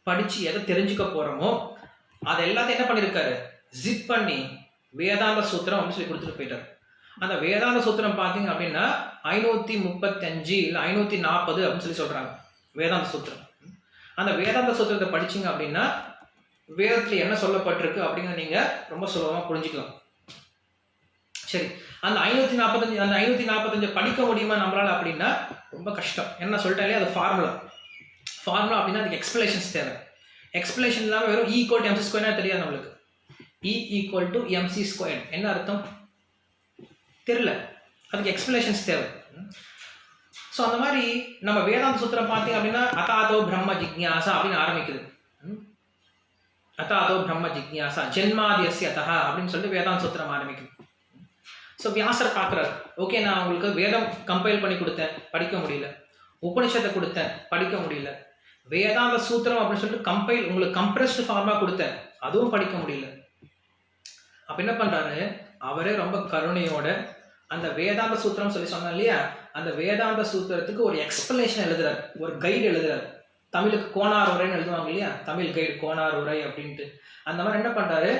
படிச்சு எதை தெரிஞ்சுக்க போறோமோ அதை எல்லாத்தையும் என்ன பண்ணிருக்காரு, ஜிப் பண்ணி வேதாந்த சூத்திரம் அப்படின்னு சொல்லி கொடுத்துட்டு போயிட்டாரு. அந்த வேதாந்த சூத்திரம் பார்த்தீங்க அப்படின்னா 535 இல்லை 540 அப்படின்னு சொல்லி சொல்றாங்க வேதாந்த சூத்திரம். அந்த வேதாந்த சூத்திரத்தை படிச்சீங்க அப்படின்னா வேதத்துல என்ன சொல்லப்பட்டிருக்கு அப்படிங்கிறத நீங்க ரொம்ப சுலபமா புரிஞ்சுக்கலாம். சரி, அந்த 545 படிக்க முடியுமா நம்மளால அப்படின்னா ரொம்ப கஷ்டம். என்ன சொல்லிட்டாலே அது ஃபார்முலா அப்படின்னா அதுக்கு எக்ஸ்பிளேஷன்ஸ் தேவை. எக்ஸ்பிளேஷன் இல்லாமல் வெறும் E=mc² தெரியாது நம்மளுக்கு. E=mc², என்ன அர்த்தம் தெரியல, அதுக்கு எக்ஸ்பிளேஷன்ஸ் தேவை. ஸோ அந்த மாதிரி நம்ம வேதாந்த சூத்திரம் பார்த்தீங்க அப்படின்னா அதாதோ பிரம்ம ஜிக்ஞாசா அப்படின்னு ஆரம்பிக்குது. அதாதோ பிரம்ம ஜிக்ஞாசா ஜென்மாதியஸ்ய அத்தஹ அப்படின்னு சொல்லிட்டு வேதாந்த சூத்திரம் ஆரம்பிக்குது. ஸோ வியாசர் பார்க்குறாரு, ஓகே நான் உங்களுக்கு வேதம் கம்பைல் பண்ணி கொடுத்தேன், படிக்க முடியல. உபனிஷத்தை கொடுத்தேன், படிக்க முடியல. வேதாந்த சூத்திரம் அப்படின்னு சொல்லிட்டு உங்களுக்கு கம்ப்ரஸ்டு ஃபார்மா கொடுத்தேன், அதுவும் படிக்க முடியல. அப்ப என்ன பண்றாரு, அவரே ரொம்ப கருணையோட அந்த வேதாந்த சூத்திரம் சொல்லி சொன்னா இல்லையா, அந்த வேதாந்த சூத்திரத்துக்கு ஒரு எக்ஸ்பிளனேஷன் எழுதுறாரு, ஒரு கைடு எழுதுறாரு. தமிழுக்கு கோனார் உரைன்னு எழுதுவாங்க இல்லையா, தமிழ் கைடு கோனார் உரை அப்படின்ட்டு. அந்த மாதிரி என்ன பண்றாரு,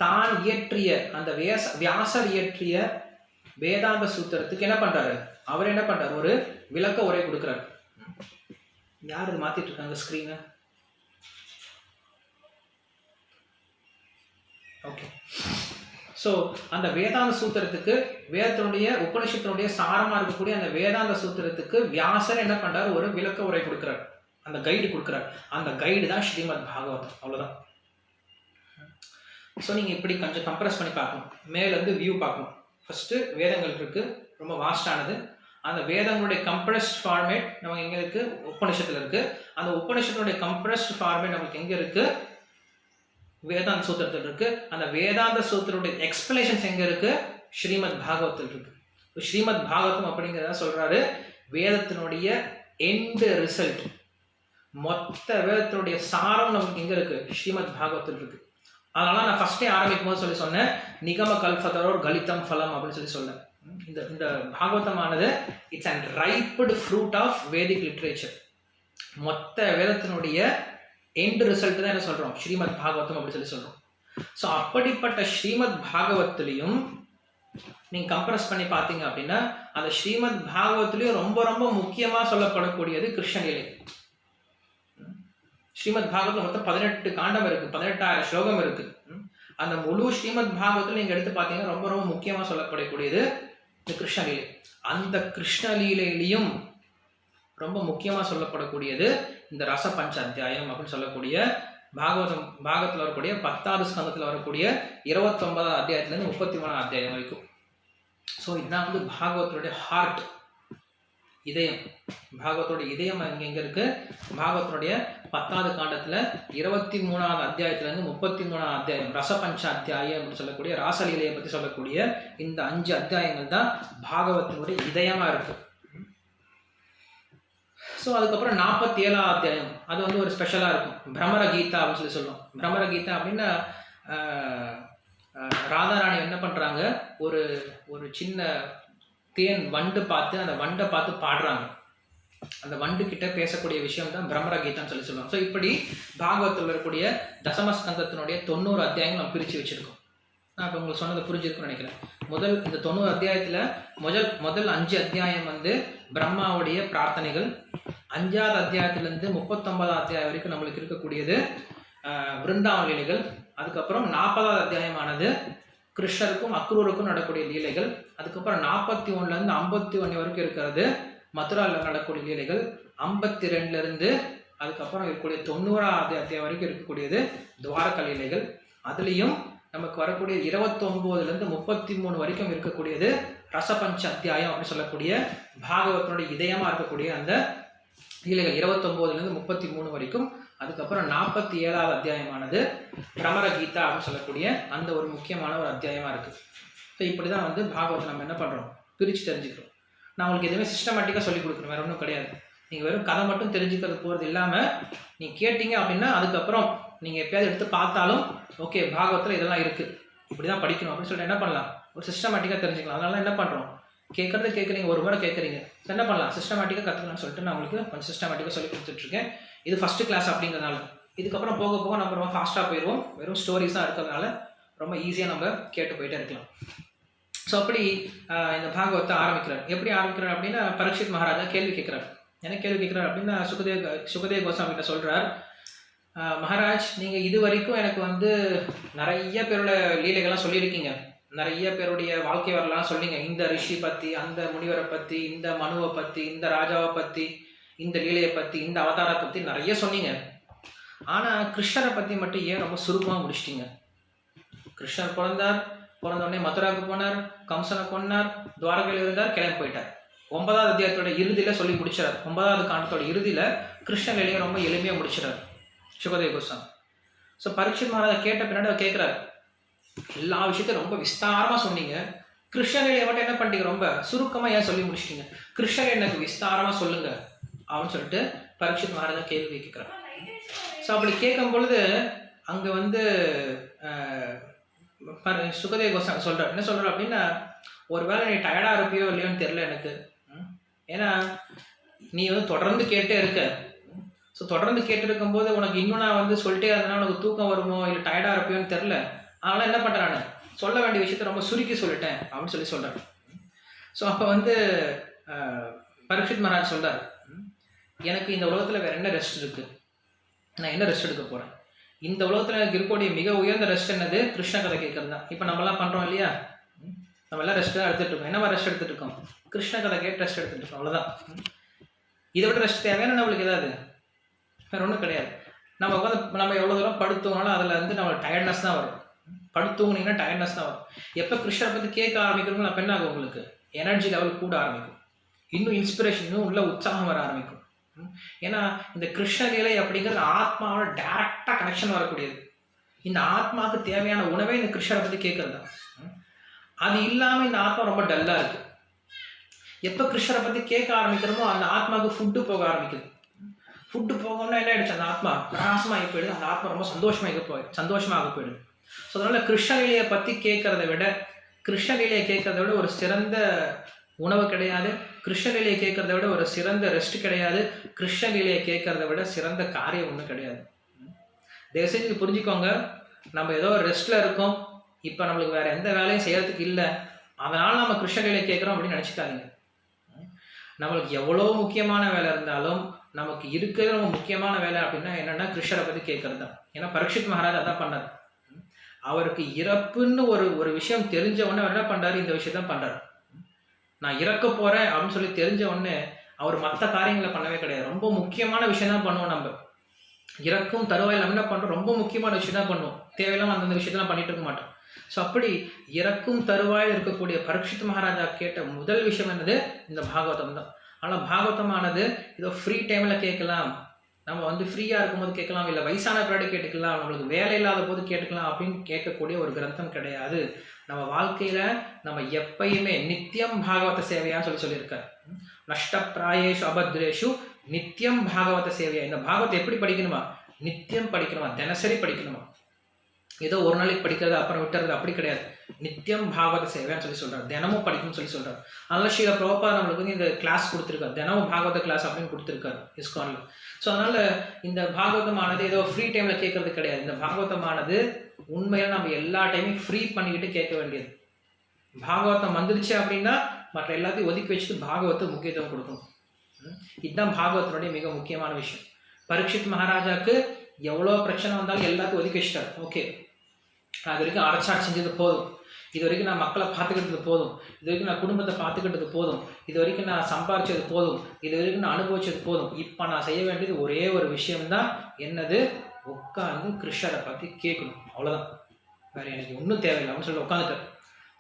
தான் இயற்றிய அந்த வியாசர் இயற்றிய வேதாந்த சூத்திரத்துக்கு என்ன பண்றாரு, அவர் என்ன பண்றாரு, ஒரு விளக்க உரை கொடுக்கிறார். யார் இது மாத்திட்டு இருக்காங்க ஸ்கிரீனை? ஓகே. ஸோ அந்த வேதாந்த சூத்திரத்துக்கு, வேதத்தினுடைய உபனிஷத்தினுடைய சாரமா இருக்கக்கூடிய அந்த வேதாந்த சூத்திரத்துக்கு வியாசர் என்ன பண்றாரு, ஒரு விளக்க உரை கொடுக்கிறார், அந்த கைடு கொடுக்கிறார். அந்த கைடு தான் ஸ்ரீமத் பாகவதம். அவ்வளவுதான். ஸோ நீங்க இப்படி கொஞ்சம் கம்ப்ரஸ் பண்ணி பார்க்கணும், மேல இருந்து வியூ பார்க்கணும். ஃபர்ஸ்ட் வேதங்கள் இருக்கு, ரொம்ப வாஸ்டானது. அந்த வேதங்களுடைய கம்ப்ரஸ்ட் ஃபார்மேட் நமக்கு எங்க இருக்கு, உபனிஷத்துல இருக்கு. அந்த உபனிஷத்தினுடைய கம்ப்ரஸ்ட் ஃபார்மேட் நமக்கு எங்க இருக்கு, வேதாந்த சூத்திரத்தில் இருக்கு. அந்த வேதாந்த சூத்திரனுடைய எக்ஸ்பிளனேஷன்ஸ் எங்க இருக்கு, ஸ்ரீமத் பாகவத்தில் இருக்கு. ஸ்ரீமத் பாகவதம் அப்படிங்கிறத சொல்றாரு, வேதத்தினுடைய எண்ட் ரிசல்ட், மொத்த வேதத்தினுடைய சாரம் நமக்கு எங்க இருக்கு, ஸ்ரீமத் பாகவத்தில் இருக்கு. அதனால நான் ஃபர்ஸ்டே ஆரம்பிக்கும் போது சொன்னேன், நிகம கல்பதரோர் கலிதம் ஃபலம் அப்படின்னு சொல்லி சொன்னேன். இந்த பாகவதமானது it's and ripened fruit of Vedic literature. மொத்த வேதத்தினுடைய எண்ட் ரிசல்ட் தான் என்ன சொல்றோம், ஸ்ரீமத் பாகவதம் அப்படின்னு சொல்லி சொல்றோம். ஸோ அப்படிப்பட்ட ஸ்ரீமத் பாகவத்திலையும் நீங்க கம்ப்ரஸ் பண்ணி பார்த்தீங்க அப்படின்னா, அந்த ஸ்ரீமத் பாகவத்திலையும் ரொம்ப ரொம்ப முக்கியமா சொல்லப்படக்கூடியது கிருஷ்ணலீலை. ஸ்ரீமத் பாகவத்தில் மொத்தம் 18 காண்டம் இருக்கு, 18,000 ஸ்லோகம் இருக்கு. அந்த முழு ஸ்ரீமத் பாகவத்தில் நீங்க எடுத்து பார்த்தீங்கன்னா ரொம்ப ரொம்ப முக்கியமா சொல்லப்படக்கூடியது இந்த கிருஷ்ணலீலை. அந்த கிருஷ்ணலீலையிலையும் ரொம்ப முக்கியமா சொல்லப்படக்கூடியது இந்த ரச பஞ்ச அத்தியாயம் அப்படின்னு சொல்லக்கூடிய பாகவத்தில் வரக்கூடிய 10வது ஸ்கந்தத்தில் வரக்கூடிய 29வது அத்தியாயத்திலிருந்து 33வது அத்தியாயம் வரைக்கும். ஸோ இதுதான் வந்து பாகவத்தோடைய ஹார்ட், இதயம். பாகவத்தோட இதயம் எங்க இருக்கு, பாகவத்தனுடைய 10வது காண்டத்துல 23வது அத்தியாயத்திலிருந்து 33வது அத்தியாயம் ரசபஞ்ச அத்தியாயம் அப்படின்னு சொல்லக்கூடிய ராசலீலையை பத்தி சொல்லக்கூடிய இந்த 5 அத்தியாயங்கள் தான் பாகவத்தினுடைய இதயமா இருக்கு. ஸோ அதுக்கப்புறம் 47வது அத்தியாயம், அது வந்து ஒரு ஸ்பெஷலா இருக்கும், பிரமர கீதா அப்படின்னு சொல்லி சொல்லுவோம். பிரமர கீதா அப்படின்னா ராதாராணி என்ன பண்றாங்க, ஒரு சின்ன தேன் வண்டு பார்த்து அந்த வண்டை பார்த்து பாடுறாங்க. அந்த வண்டு கிட்ட பேசக்கூடிய விஷயம் தான் பிரம்மர கீதான்னு சொல்லி சொல்லுவாங்க. ஸோ இப்படி பாகவத்தில் இருக்கக்கூடிய தசமஸ்கந்தத்தினுடைய 90 அத்தியாயங்கள் நம்ம பிரித்து வச்சிருக்கோம். நான் இப்போ உங்களுக்கு சொன்னது புரிஞ்சிருக்குன்னு நினைக்கிறேன். இந்த 90 அத்தியாயத்தில் முதல் 5 அத்தியாயம் வந்து பிரம்மாவுடைய பிரார்த்தனைகள். 5வது அத்தியாயத்திலிருந்து 39வது அத்தியாயம் வரைக்கும் நம்மளுக்கு இருக்கக்கூடியது விருந்தாவன லீலைகள். அதுக்கப்புறம் 40வது அத்தியாயமானது கிருஷ்ணருக்கும் அக்ரூருக்கும் நடக்கூடிய லீலைகள். அதுக்கப்புறம் 41லேருந்து 51 வரைக்கும் இருக்கிறது மதுராவில் நடக்கூடிய லீலைகள். 52லேருந்து அதுக்கப்புறம் இருக்கக்கூடிய 90வது அத்தியாயம் வரைக்கும் இருக்கக்கூடியது துவாரக லீலைகள். அதுலேயும் நமக்கு வரக்கூடிய 29லேருந்து 33 வரைக்கும் இருக்கக்கூடியது ரசபஞ்ச அத்தியாயம் அப்படின்னு சொல்லக்கூடிய பாகவதனுடைய இதயமா இருக்கக்கூடிய அந்த லீலைகள் 29லேருந்து 33 வரைக்கும். அதுக்கப்புறம் 47வது அத்தியாயமானது பிரமர கீதா அப்படின்னு சொல்லக்கூடிய அந்த ஒரு முக்கியமான ஒரு அத்தியாயமா இருக்கு. ஸோ இப்படிதான் வந்து பாகவத்தை நம்ம என்ன பண்றோம், பிரிச்சு தெரிஞ்சுக்கிறோம். நான் உங்களுக்கு எதுவுமே சிஸ்டமேட்டிக்கா சொல்லி கொடுக்குறேன், வேற ஒன்றும் கிடையாது. நீங்க வெறும் கதை மட்டும் தெரிஞ்சுக்கிறது போறது இல்லாம நீங்க கேட்டீங்க அப்படின்னா அதுக்கப்புறம் நீங்க எப்பயாவது எடுத்து பார்த்தாலும் ஓகே பாகவத்துல இதெல்லாம் இருக்கு, இப்படிதான் படிக்கணும் அப்படின்னு சொல்லிட்டு என்ன பண்ணலாம், ஒரு சிஸ்டமேட்டிக்கா தெரிஞ்சுக்கலாம். அதனால என்ன பண்றோம், கேட்குறீங்க, ஒரு முறை கேட்குறீங்க, என்ன பண்ணலாம், சிஸ்டமேட்டிக்காக கற்றுக்கலாம்னு சொல்லிட்டு நான் உங்களுக்கு கொஞ்சம் சிஸ்டமேட்டிக்காக சொல்லி கொடுத்துட்ருக்கேன். இது ஃபஸ்ட்டு கிளாஸ் அப்படிங்கிறதுனால. இதுக்கப்புறம் போக போக நம்ம ரொம்ப ஃபாஸ்ட்டாக போயிடுவோம். வெறும் ஸ்டோரிஸாக இருக்கிறதுனால ரொம்ப ஈஸியாக நம்ம கேட்டு போயிட்டே இருக்கலாம். ஸோ அப்படி இந்த பாகவத்தை ஆரம்பிக்கிறார். எப்படி ஆரம்பிக்கிறார் அப்படின்னா, பரீட்சித் மகாராஜா கேள்வி கேட்குறாரு. என்ன கேள்வி கேட்குறாரு அப்படின்னா, சுகதேவ் கோஸ்வாமி கிட்ட சொல்கிறார், மகாராஜ் நீங்கள் இது வரைக்கும் எனக்கு வந்து நிறைய பேரோட லீலைகள்லாம் சொல்லியிருக்கீங்க, நிறைய பேருடைய வாழ்க்கை வரலாம் சொன்னீங்க. இந்த ரிஷி பற்றி, அந்த முனிவரை பற்றி, இந்த மனுவை பற்றி, இந்த ராஜாவை பற்றி, இந்த லீலையை பற்றி, இந்த அவதாரை பற்றி நிறைய சொன்னீங்க. ஆனால் கிருஷ்ணரை பற்றி மட்டும் ஏன் ரொம்ப சுருக்கமாக முடிச்சிட்டீங்க? கிருஷ்ணர் பிறந்த உடனே மதுராவுக்கு போனார், கம்சனை கொன்னார், துவாரகையில் இருந்தார், கிளம்பி போயிட்டார். 9வது அத்தியாயத்தோட இறுதியில் சொல்லி முடிச்சார். 9வது காண்டத்தோட இறுதியில் கிருஷ்ண லீலையை ரொம்ப எளிமையாக முடிச்சிடார் சுகதேவ் கோஸ்வாமி. ஸோ பரீட்சித் மகாராஜா கேட்ட பின்னாடி அவர் கேட்குறாரு, எல்லா விஷயத்தையும் ரொம்ப விஸ்தாரமாக சொன்னீங்க, கிருஷ்ணலீலையை மட்டும் என்ன பண்ணிட்டீங்க, ரொம்ப சுருக்கமா ஏன் சொல்லி முடிச்சிட்டீங்க, கிருஷ்ணலீலை எனக்கு விஸ்தாரமா சொல்லுங்க அப்படின்னு சொல்லிட்டு பரீட்சித் மகாராஜா கேள்வி கேட்கிறார். ஸோ அப்படி கேட்கும் பொழுது அங்க வந்து சுகதேவ கோஸ்வாமி சொல்றார், என்ன சொல்றாரு அப்படின்னா, ஒருவேளை நீ டயர்டா இருப்பியோ இல்லையோன்னு தெரியல எனக்கு. ஏன்னா நீ வந்து தொடர்ந்து கேட்டே இருக்க. ஸோ தொடர்ந்து கேட்டு இருக்கும்போது உனக்கு இன்னும் நான் வந்து சொல்லிட்டே இருந்தேன்னா உனக்கு தூக்கம் வருமோ இல்லை டயர்டா இருப்பியோன்னு தெரில. அதனால என்ன பண்றானு சொல்ல வேண்டிய விஷயத்த ரொம்ப சுருக்கி சொல்லிட்டேன் அப்படின்னு சொல்லி சொல்றாரு. ஸோ அப்போ வந்து பரீட்சித் மகாராஜ் சொல்றாரு, எனக்கு இந்த உலகத்துல வேற என்ன ரெஸ்ட் இருக்கு, நான் என்ன ரெஸ்ட் எடுக்க போறேன், இந்த உலகத்துல எனக்கு இருக்கக்கூடிய மிக உயர்ந்த ரெஸ்ட் என்னது, கிருஷ்ண கதை கேட்கறது தான். இப்போ நம்மலாம் பண்றோம் இல்லையா, நம்ம எல்லாம் ரெஸ்ட் தான் எடுத்துட்டு இருக்கோம். என்னவா ரெஸ்ட் எடுத்துட்டு இருக்கோம், கிருஷ்ண கதை கேட்டு ரெஸ்ட் எடுத்துட்டு இருக்கோம், அவ்வளவுதான். இதை விட ரெஸ்ட் தேவையான நம்மளுக்கு ஏதாவது வேற ஒன்றும் கிடையாது. நம்ம உட்காந்து நம்ம எவ்வளோ தூரம் படுத்தோம்னாலும் அதில் வந்து நம்மளுக்கு டயர்ட்னஸ் தான் வரும். படுத்தூங்கினீங்கன்னா டயர்ட்னஸ் தான் வரும். எப்போ கிருஷ்ணரை பற்றி கேட்க ஆரம்பிக்கிறோமோ அப்போ என்ன ஆகும், உங்களுக்கு எனர்ஜி லெவல் கூட ஆரம்பிக்கும், இன்னும் இன்ஸ்பிரேஷன், இன்னும் உள்ள உற்சாகம் வர ஆரம்பிக்கும். ஏன்னா இந்த கிருஷ்ண லீலை அப்படிங்கிறது ஆத்மாவோட டைரக்டா கனெக்ஷன் வரக்கூடியது. இந்த ஆத்மாவுக்கு தேவையான உணவே இந்த கிருஷ்ணரை பற்றி கேட்கறது தான். அது இல்லாமல் இந்த ஆத்மா ரொம்ப டல்லா இருக்கு. எப்போ கிருஷ்ணரை பற்றி கேட்க ஆரம்பிக்கிறோமோ அந்த ஆத்மாவுக்கு ஃபுட்டு போக ஆரம்பிக்குது. ஃபுட்டு போகணும்னா என்ன ஆயிடுச்சு, அந்த ஆத்மா பிரகாசமாக போயிடுது, அந்த ஆத்மா ரொம்ப சந்தோஷமாக போயிடுது. ஸோ அதனால கிருஷ்ணலீலையை பற்றி கேட்கறத விட, கிருஷ்ணலீலையை கேட்கறத விட ஒரு சிறந்த உணவு கிடையாது, கிருஷ்ணலீலையை கேட்கறத விட ஒரு சிறந்த ரெஸ்ட் கிடையாது, கிருஷ்ணலீலையை கேட்கறத விட சிறந்த காரியம் ஒன்றும் கிடையாது. தயவு செஞ்சு புரிஞ்சுக்கோங்க, நம்ம ஏதோ ரெஸ்ட்ல இருக்கோம், இப்போ நம்மளுக்கு வேற எந்த வேலையும் செய்யறதுக்கு இல்லை, அதனால நம்ம கிருஷ்ணலீலையை கேட்குறோம் அப்படின்னு நினச்சிக்காதீங்க. நம்மளுக்கு எவ்வளோ முக்கியமான வேலை இருந்தாலும் நமக்கு இருக்கிற ரொம்ப முக்கியமான வேலை அப்படின்னா என்னன்னா கிருஷ்ணரை பற்றி கேட்கறது தான். ஏன்னா பரீட்சித் மகாராஜ் அதான் பண்ணார். அவருக்கு இறப்புன்னு ஒரு விஷயம் தெரிஞ்ச உடனே அவர் என்ன பண்றாரு, இந்த விஷயத்தான் பண்றாரு. நான் இறக்க போறேன் அப்படின்னு சொல்லி தெரிஞ்ச உடனே அவர் மற்ற காரியங்களை பண்ணவே கிடையாது. ரொம்ப முக்கியமான விஷயம் தான் பண்ணுவோம். நம்ம இறக்கும் தருவாயில் நம்ம என்ன பண்றோம், ரொம்ப முக்கியமான விஷயம் தான் பண்ணுவோம், தேவையில்லாம அந்தந்த விஷயத்தெல்லாம் பண்ணிட்டு இருக்க மாட்டோம். ஸோ அப்படி இறக்கும் தருவாயில் இருக்கக்கூடிய பரீட்சித் மகாராஜா கேட்ட முதல் விஷயம் என்னது, இந்த பாகவதம் தான். ஆனால் பாகவதமானது ஏதோ ஃப்ரீ டைம்ல கேட்கலாம், நம்ம வந்து ஃப்ரீயா இருக்கும்போது கேட்கலாம், இல்லை வயசான பின்னாடி கேட்டுக்கலாம், நம்மளுக்கு வேலை இல்லாத போது கேட்டுக்கலாம் அப்படின்னு கேட்கக்கூடிய ஒரு கிரந்தம் கிடையாது. நம்ம வாழ்க்கையில நம்ம எப்பயுமே நித்தியம் பாகவத சேவையான்னு சொல்லியிருக்காரு. நஷ்டப்பிராயேஷு அபத்ரேஷு நித்தியம் பாகவத சேவையா. இந்த பாகவத்தை எப்படி படிக்கணுமா, நித்தியம் படிக்கணுமா, தினசரி படிக்கணுமா, ஏதோ ஒரு நாளைக்கு படிக்கிறது அப்புறம் விட்டுறது அப்படி கிடையாது. நித்தியம் பாகவத சேவைன்னு சொல்றாரு, தினமும் படிக்கணும்னு சொல்லி அதனால ஸ்ரீல பிரபுபாதர் நம்மளுக்கு வந்து இந்த கிளாஸ் கொடுத்துருக்காரு, தினமும் பாகவத கிளாஸ் அப்படின்னு கொடுத்துருக்காரு இஸ்கான்ல. ஸோ அதனால இந்த பாகவதமானது ஏதோ ஃப்ரீ டைம்ல கேட்கறது கிடையாது. இந்த பாகவதமானது உண்மையில நம்ம எல்லா டைமும் ஃப்ரீ பண்ணிக்கிட்டு கேட்க வேண்டியது. பாகவதம் வந்துருச்சு அப்படின்னா மற்ற எல்லாத்தையும் ஒதுக்கி வச்சுட்டு பாகவத்துக்கு முக்கியத்துவம் கொடுக்கணும். இதுதான் பாகவத்தினுடைய மிக முக்கியமான விஷயம். பரீட்சித் மகாராஜாக்கு எவ்வளோ பிரச்சனை வந்தாலும் எல்லாத்தையும் ஒதுக்கி வச்சிட்டாரு. ஓகே, அது வரைக்கும் அரசாட்சி செஞ்சது போதும், இது வரைக்கும் நான் மக்களை பார்த்துக்கிட்டது போதும், இது வரைக்கும் நான் குடும்பத்தை பார்த்துக்கிட்டது போதும், இது வரைக்கும் நான் சம்பாரிச்சது போதும், இது வரைக்கும் நான் அனுபவிச்சது போதும், இப்போ நான் செய்ய வேண்டியது ஒரே ஒரு விஷயம்தான், என்னது, உட்காந்து கிருஷ்ணரை பற்றி கேட்கணும், அவ்வளோதான், வேற எனக்கு ஒன்றும் தேவையில்லைன்னு சொல்லி உட்காந்துட்டார்.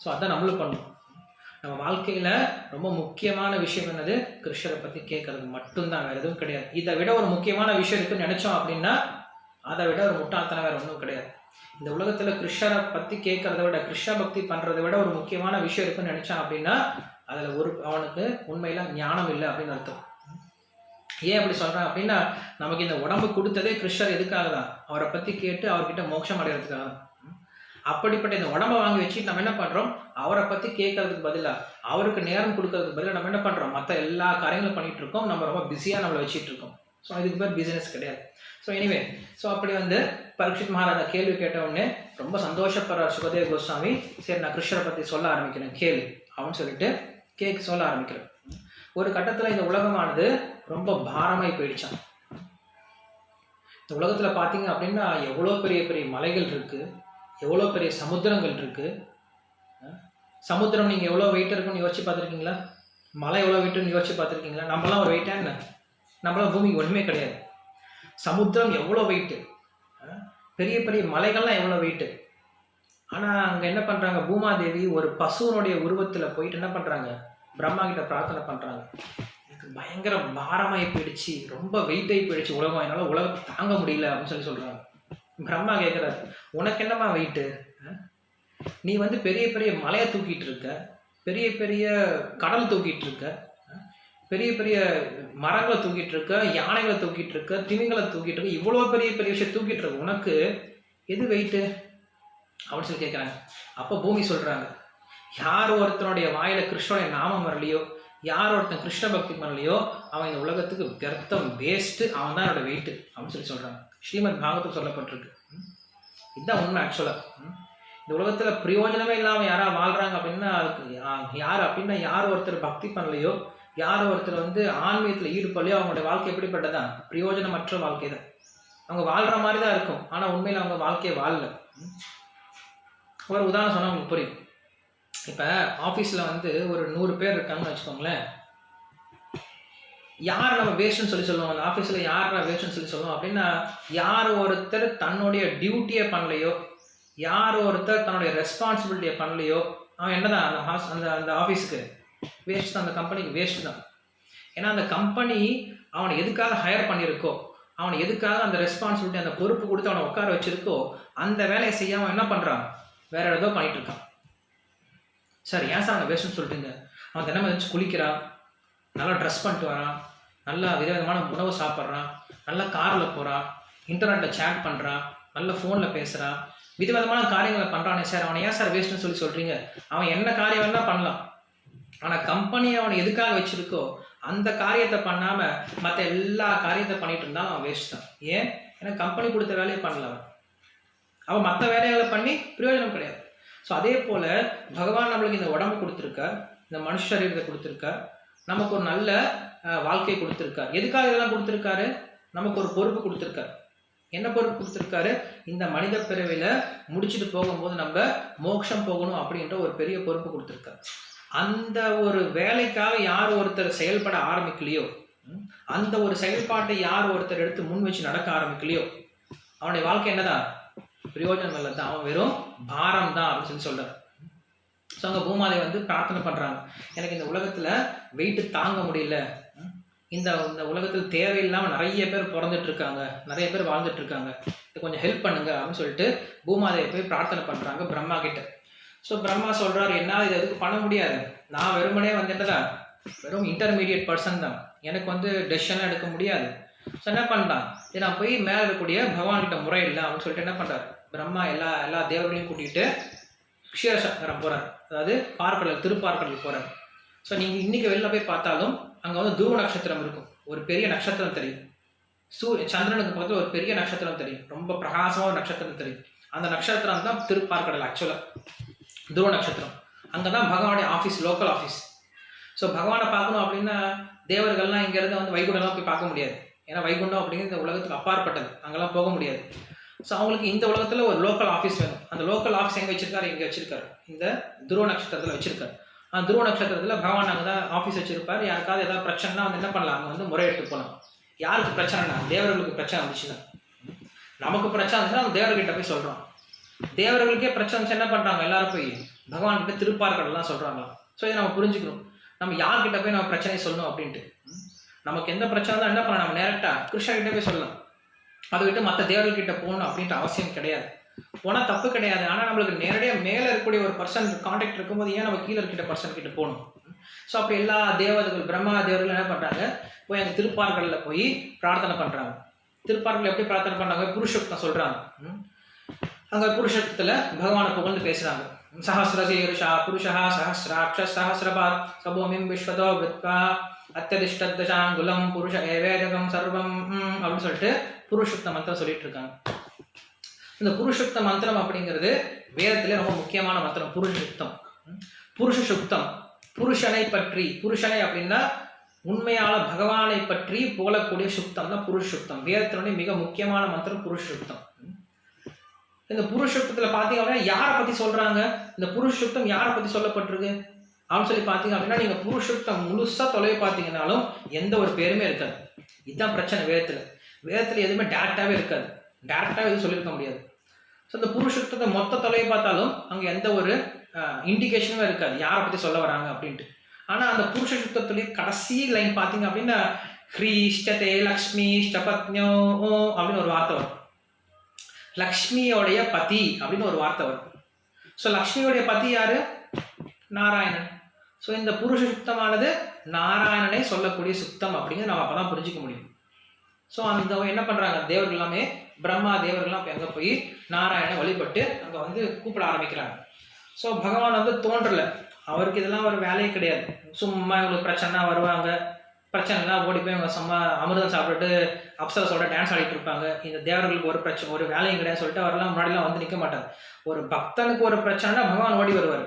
ஸோ அதான் நம்மளும் பண்ணணும். நம்ம வாழ்க்கையில ரொம்ப முக்கியமான விஷயம் என்னது, கிருஷ்ணரை பற்றி கேட்கறது மட்டும்தான், வேற எதுவும் கிடையாது. இதை விட ஒரு முக்கியமான விஷயம் இருக்குன்னு நினைச்சோம் அப்படின்னா அதை விட ஒரு முட்டாள்தனம் வேற ஒன்றும் கிடையாது. இந்த உலகத்துல கிருஷ்ணரை பத்தி கேட்கறத விட, கிருஷ்ண பக்தி பண்றதை விட ஒரு முக்கியமான விஷயம் இருக்குன்னு நினைச்சான் அப்படின்னா அதுல அவனுக்கு உண்மையில ஞானம் இல்லை அப்படின்னு அர்த்தம். ஏன் அப்படி சொல்றேன் அப்படின்னா, நமக்கு இந்த உடம்பு கொடுத்ததே கிருஷ்ணர் எதுக்காக தான், அவரை பத்தி கேட்டு அவர்கிட்ட மோட்சம் அடைகிறதுக்காக தான். அப்படிப்பட்ட இந்த உடம்பை வாங்கி வச்சுட்டு நம்ம என்ன பண்றோம், அவரை பத்தி கேட்கறதுக்கு பதிலா, அவருக்கு நேரம் கொடுக்கறதுக்கு பதிலாக நம்ம என்ன பண்றோம், மற்ற எல்லா காரியங்களும் பண்ணிட்டு இருக்கோம், நம்ம ரொம்ப பிஸியா நம்மளை வச்சுட்டு இருக்கோம். ஸோ இதுக்கு பேர் பிசினஸ் கிடையாது. ஸோ எனிவே, ஸோ அப்படி வந்து பரீட்சித் மகாராஜா கேள்வி கேட்ட உடனே ரொம்ப சந்தோஷப்படுறார் சுகதேவ கோஸ்வாமி. சரி, நான் கிருஷ்ணரை பத்தி சொல்ல ஆரம்பிக்கிறேன் கேள்வி அப்படின்னு சொல்லிட்டு சொல்ல ஆரம்பிக்கிறேன். ஒரு கட்டத்துல இந்த உலகமானது ரொம்ப பாரமாய் போயிடுச்சான். இந்த உலகத்துல பாத்தீங்க அப்படின்னா எவ்வளோ பெரிய பெரிய மலைகள் இருக்கு, எவ்வளோ பெரிய சமுத்திரங்கள் இருக்கு. சமுத்திரம் நீங்க எவ்வளோ வெயிட் இருக்குன்னு யோசிச்சு பார்த்துருக்கீங்களா? மலை எவ்வளோ வெயிட்னு யோசிச்சு பார்த்துருக்கீங்களா? நம்மளாம் ஒரு வெயிட்டா என்ன? நம்மளாம் பூமிக்கு ஒன்றுமே கிடையாது. சமுத்திரம் எவ்வளோ வெயிட்டு, பெரிய பெரிய மலைகள்லாம் எவ்வளோ வெயிட்டு. ஆனால் அங்கே என்ன பண்ணுறாங்க, பூமாதேவி ஒரு பசுவனுடைய உருவத்தில் போயிட்டு என்ன பண்ணுறாங்க, பிரம்மா கிட்ட பிரார்த்தனை பண்ணுறாங்க. எனக்கு பயங்கர பாரமாகி போயிடுச்சு, ரொம்ப வெயிட்டாகி போயிடுச்சு உலகம், என்னால் உலகத்தை தாங்க முடியல அப்படின்னு சொல்கிறாங்க. பிரம்மா கேட்குறாரு, உனக்கு என்னம்மா வெயிட்டு, நீ வந்து பெரிய பெரிய மலையை தூக்கிட்டு இருக்க, பெரிய பெரிய கடல் தூக்கிட்டு இருக்க, பெரிய பெரிய மரங்களை தூக்கிட்டு இருக்க, யானைகளை தூக்கிட்டு இருக்க, திமிங்களை தூக்கிட்டு இருக்க, இவ்வளோ பெரிய பெரிய விஷயம் தூக்கிட்டு இருக்க உனக்கு எது வெயிட்டு அப்படின்னு சொல்லி கேட்குறாங்க. அப்போ பூமி சொல்கிறாங்க, யார் ஒருத்தனுடைய வாயில கிருஷ்ணனுடைய நாமம் வரலையோ, யார் ஒருத்தன் கிருஷ்ண பக்தி வரலையோ, அவன் இந்த உலகத்துக்கு வியர்த்தம், வேஸ்ட்டு, அவன் தான் என்னோட வெயிட்டு அப்படின்னு சொல்லி சொல்கிறாங்க. ஸ்ரீமத் பாகவதம் சொல்லப்பட்டிருக்கு. இதுதான் உண்மை. ஆக்சுவலாக இந்த உலகத்தில் பிரயோஜனமே இல்லாமல் யாராவது வாழ்கிறாங்க அப்படின்னா அதுக்கு யார் அப்படின்னா, யார் ஒருத்தர் பக்தி பண்ணலையோ, யார் ஒருத்தர் வந்து ஆன்மீகத்தில் ஈடுபடலையோ, அவங்களுடைய வாழ்க்கை எப்படிப்பட்டதான்? பிரயோஜனமற்ற வாழ்க்கை தான். அவங்க வாழ்கிற மாதிரி தான் இருக்கும், ஆனால் உண்மையில் அவங்க வாழ்க்கையை வாழல. ஒரு உதாரணம் சொன்னால் உங்களுக்கு புரியும். இப்போ ஆஃபீஸில் வந்து ஒரு 100 பேர் இருக்காங்கன்னு வச்சுக்கோங்களேன். யார் நம்ம வேஸ்ட்னு சொல்லி சொல்லுவோம் அந்த ஆஃபீஸில்? யார் வேஸ்ட்னு சொல்லி சொல்லுவோம் அப்படின்னா, யார் ஒருத்தர் தன்னுடைய டியூட்டியை பண்ணலையோ, யார் ஒருத்தர் தன்னுடைய ரெஸ்பான்சிபிலிட்டியை பண்ணலையோ, அவன் என்னதான் அந்த அந்த ஆஃபீஸுக்கு வேஸ்ட் தான், அந்த கம்பெனிக்கு வேஸ்ட் தான். ஏன்னா அந்த கம்பெனி அவனை எதுக்காக ஹையர் பண்ணியிருக்கோ, அவனை எதுக்காக அந்த ரெஸ்பான்சிபிலிட்டி, அந்த பொறுப்பு கொடுத்து அவனை உட்கார வச்சிருக்கோ, அந்த வேலையை செய்யாமல் என்ன பண்ணுறான்? வேற ஏதோ பண்ணிட்டு இருக்கான். சார் ஏன் சார் அவனை வேஸ்ட்னு சொல்லிட்டுங்க? அவன் தினமும் வச்சு குளிக்கிறான், நல்லா ட்ரெஸ் பண்ணிட்டு வரான், நல்லா விதவிதமான உணவு சாப்பிட்றான், நல்லா காரில் போகிறான், இன்டர்நெட்டில் சேட் பண்ணுறான், நல்ல ஃபோனில் பேசுகிறான், விதவிதமான காரியங்களை பண்ணுறானே சார், அவனை ஏன் சார் வேஸ்ட்னு சொல்லி சொல்கிறீங்க? அவன் என்ன காரியம் வேணால் பண்ணலாம், ஆனால் கம்பெனி அவனை எதுக்காக வச்சுருக்கோ அந்த காரியத்தை பண்ணாமல் மற்ற எல்லா காரியத்தை பண்ணிட்டு இருந்தாலும் அவன் வேஸ்ட் தான். ஏன்? ஏன்னா கம்பெனி கொடுத்த வேலையை பண்ணல அவன் மற்ற வேலைகளை பண்ணி பிரயோஜனம் கிடையாது. ஸோ அதே போல் பகவான் நம்மளுக்கு இந்த உடம்பு கொடுத்துருக்கார், இந்த மனுஷ சரீரத்தை கொடுத்துருக்கார், நமக்கு ஒரு நல்ல வாழ்க்கையை கொடுத்துருக்கார். எதுக்காக இதெல்லாம் கொடுத்துருக்காரு? நமக்கு ஒரு பொறுப்பு கொடுத்துருக்காரு. என்ன பொறுப்பு கொடுத்துருக்காரு? இந்த மனித பிறவில முடிச்சுட்டு போகும்போது நம்ம மோட்சம் போகணும் அப்படின்ற ஒரு பெரிய பொறுப்பு கொடுத்துருக்காரு. அந்த ஒரு வேலைக்காக யார் ஒருத்தர் செயல்பட ஆரம்பிக்கலையோ, அந்த ஒரு செயல்பாட்டை யார் ஒருத்தர் எடுத்து முன் வச்சு நடக்க ஆரம்பிக்கலையோ, அவனுடைய வாழ்க்கை என்னதான்? பிரயோஜனம் இல்லை தான், அவன் வெறும் பாரம் தான் அப்படின்னு சொல்லி சொல்றாரு. ஸோ அங்கே பூமாதேவி வந்து பிரார்த்தனை பண்றாங்க, எனக்கு இந்த உலகத்துல வெயிட்டு தாங்க முடியல, இந்த இந்த உலகத்தில் தேவையில்லாமல் நிறைய பேர் பிறந்துட்டு இருக்காங்க, நிறைய பேர் வாழ்ந்துட்டு இருக்காங்க, இது கொஞ்சம் ஹெல்ப் பண்ணுங்க அப்படின்னு சொல்லிட்டு பூமாதேவி போய் பிரார்த்தனை பண்றாங்க பிரம்மா கிட்ட. ஸோ பிரம்மா சொல்றாரு, என்னால் இது எதுக்கு பண்ண முடியாது, நான் வெறுமனே வந்துட்டுதான் வெறும் இன்டர்மீடியட் பர்சன் தான், எனக்கு வந்து டெசிஷன்லாம் எடுக்க முடியாது. ஸோ என்ன பண்ணிட்டான், இதை நான் போய் மேலே இருக்கக்கூடிய பகவான் கிட்ட முறை இல்லை அப்படின்னு சொல்லிட்டு என்ன பண்றாரு, பிரம்மா எல்லா தேவர்களையும் கூட்டிகிட்டு க்ஷீரசாகரம் போறாரு, அதாவது பார்க்கடல், திருப்பார்க்கடல் போறாரு. ஸோ நீங்க இன்னைக்கு வெளில போய் பார்த்தாலும் அங்கே வந்து துருவ நட்சத்திரம் இருக்கும், ஒரு பெரிய நட்சத்திரம் தெரியும். சந்திரனுக்கு பக்கத்தில் ஒரு பெரிய நட்சத்திரம் தெரியும், ரொம்ப பிரகாசமான ஒரு நட்சத்திரம் தெரியும். அந்த நட்சத்திரம் தான் திருப்பார்க்கடல். ஆக்சுவலா துருவ நட்சத்திரம் அங்கதான் பகவானுடைய ஆஃபீஸ், லோக்கல் ஆஃபீஸ். ஸோ பகவானை பார்க்கணும் அப்படின்னா தேவர்கள்லாம் இங்கேருந்து வந்து வைகுண்டம்லாம் போய் பார்க்க முடியாது, ஏன்னா வைகுண்டம் அப்படிங்கிறது இந்த உலகத்துக்கு அப்பாற்பட்டது, அங்கெல்லாம் போக முடியாது. ஸோ அவங்களுக்கு இந்த உலகத்தில் ஒரு லோக்கல் ஆஃபீஸ் வேணும். அந்த லோக்கல் ஆஃபீஸ் எங்கே வச்சிருக்காரு? இங்கே வச்சிருக்காரு, இந்த துருவ நட்சத்திரத்தில் வச்சிருக்காரு. அந்த துருவ நட்சத்திரத்தில் பகவான் அங்கே தான் ஆஃபீஸ் வச்சிருப்பார். யாருக்காவது ஏதாவது பிரச்சனைனா வந்து என்ன பண்ணலாம், அங்கே வந்து முறையிட்டு போகலாம். யாருக்கு பிரச்சனைனா? தேவர்களுக்கு பிரச்சனை வந்துச்சுன்னா. நமக்கு பிரச்சனை வந்துச்சுன்னா அந்த தேவர்கிட்ட போய் சொல்கிறோம். தேவர்களுக்கே பிரச்சனை வந்துச்சு என்ன பண்ணுறாங்க, எல்லாரும் போய் பகவான் கிட்ட திருப்பார்க்கடலாம் சொல்கிறாங்களா. ஸோ இதை நம்ம புரிஞ்சுக்கணும், நம்ம யார்கிட்ட போய் நம்ம பிரச்சனையை சொல்லணும் அப்படின்ட்டு. நமக்கு எந்த பிரச்சனை தான் என்ன பண்ணலாம், நம்ம டேரெக்டாக கிருஷ்ணா கிட்டே போய் சொல்லலாம். அதை விட்டு மற்ற தேவர்கிட்ட போகணும் அப்படின்ற அவசியம் கிடையாது. போனால் தப்பு கிடையாது, ஆனால் நம்மளுக்கு நேரடியாக மேலே இருக்கக்கூடிய ஒரு பர்சன் கான்டாக்ட் இருக்கும்போது ஏன் நம்ம கீழே இருக்கிட்ட பர்சன் கிட்ட போகணும்? ஸோ அப்படி எல்லா தேவதைகள், பிரம்மா தேவர்கள் என்ன பண்ணுறாங்க, போய் அங்கே திருப்பார்களில் போய் பிரார்த்தனை பண்ணுறாங்க. திருப்பார்களில் எப்படி பிரார்த்தனை பண்ணுறாங்க? புருஷோக்தம் சொல்கிறாங்க. அங்கே புருஷோக்தத்தில் பகவானை புகழ்ந்து பேசுகிறாங்க. சஹஸ்ரசீருஷா புருஷா சஹஸ்ராட்ச சஹஸ்ரபாத் சபோமிம் விஸ்வதோ வித்வா அத்தியதிஷ்டதசாங்குலம் புருஷ ஏவேதகம் சர்வம் அப்படின்னு சொல்லிட்டு புருஷோக்த மந்திரம் சொல்லிட்டு இருக்காங்க. இந்த புருஷோக்த மந்திரம் அப்படிங்கிறது வேதத்திலே ரொம்ப முக்கியமான மந்திரம். புருஷசுக்தம், புருஷசுக்தம், புருஷனை பற்றி, புருஷனை அப்படின்னா உண்மையால பகவானை பற்றி புகழக்கூடிய சுக்தம் தான் புருஷசுக்தம். வேதத்தினுடைய மிக முக்கியமான மந்திரம் புருஷசுக்தம். இந்த புருஷசுக்தத்துல பாத்தீங்க அப்படின்னா யாரை பத்தி சொல்றாங்க, இந்த புருஷசுக்தம் யாரை பத்தி சொல்லப்பட்டிருக்கு அப்படின்னு சொல்லி பாத்தீங்க அப்படின்னா, நீங்க புருஷசுக்தம் முழுசா தொலைவை பார்த்தீங்கன்னாலும் எந்த ஒரு பேருமே இருக்காது. இதுதான் பிரச்சனை. வேதத்துல எதுவுமே டேரக்டாவே இருக்காது, டேரக்டாவே எதுவும் சொல்லியிருக்க முடியாது. ஸோ இந்த புருஷசுக்தத்தை மொத்த தொலைவை பார்த்தாலும் அங்கே எந்த ஒரு இண்டிகேஷனுமே இருக்காது யாரை பத்தி சொல்ல வராங்க அப்படின்ட்டு. ஆனா அந்த புருஷசுக்தத்துலேயே கடைசி லைன் பாத்தீங்க அப்படின்னா ஹ்ரீஷ்டதே லக்ஷ்மி பத்னியோ அப்படின்னு ஒரு வார்த்தை வரும். லக்ஷ்மியோடைய பதி அப்படின்னு ஒரு வார்த்தை வரும். ஸோ லக்ஷ்மியோடைய பதி யாரு? நாராயணன். ஸோ இந்த புருஷ சுத்தமானது நாராயணனே சொல்லக்கூடிய சுத்தம் அப்படிங்கிறது நம்ம அப்போ தான் புரிஞ்சிக்க முடியும். ஸோ அந்த என்ன பண்ணுறாங்க, தேவர்கள் எல்லாமே பிரம்மா தேவர்கள்லாம் அப்போ எங்கே போய் நாராயணனை வழிபட்டு அங்கே வந்து கூப்பிட ஆரம்பிக்கிறாங்க. ஸோ பகவான் வந்து தோன்றலை, அவருக்கு இதெல்லாம் ஒரு வேலையே கிடையாது. சும்மா இவங்களுக்கு பிரச்சனை வருவாங்க, பிரச்சனைலாம் ஓடி போய் அவங்க சும்மா அமிர்தம் சாப்பிட்டுட்டு அப்சரஸோட டான்ஸ் ஆடிட்டு இருப்பாங்க. இந்த தேவர்களுக்கு ஒரு பிரச்சனை ஒரு வேலையும் கிடையாது சொல்லிட்டு அவரெல்லாம் முன்னாடிலாம் வந்து நிற்க மாட்டார். ஒரு பக்தனுக்கு ஒரு பிரச்சனைனா பகவான் ஓடி வருவார்.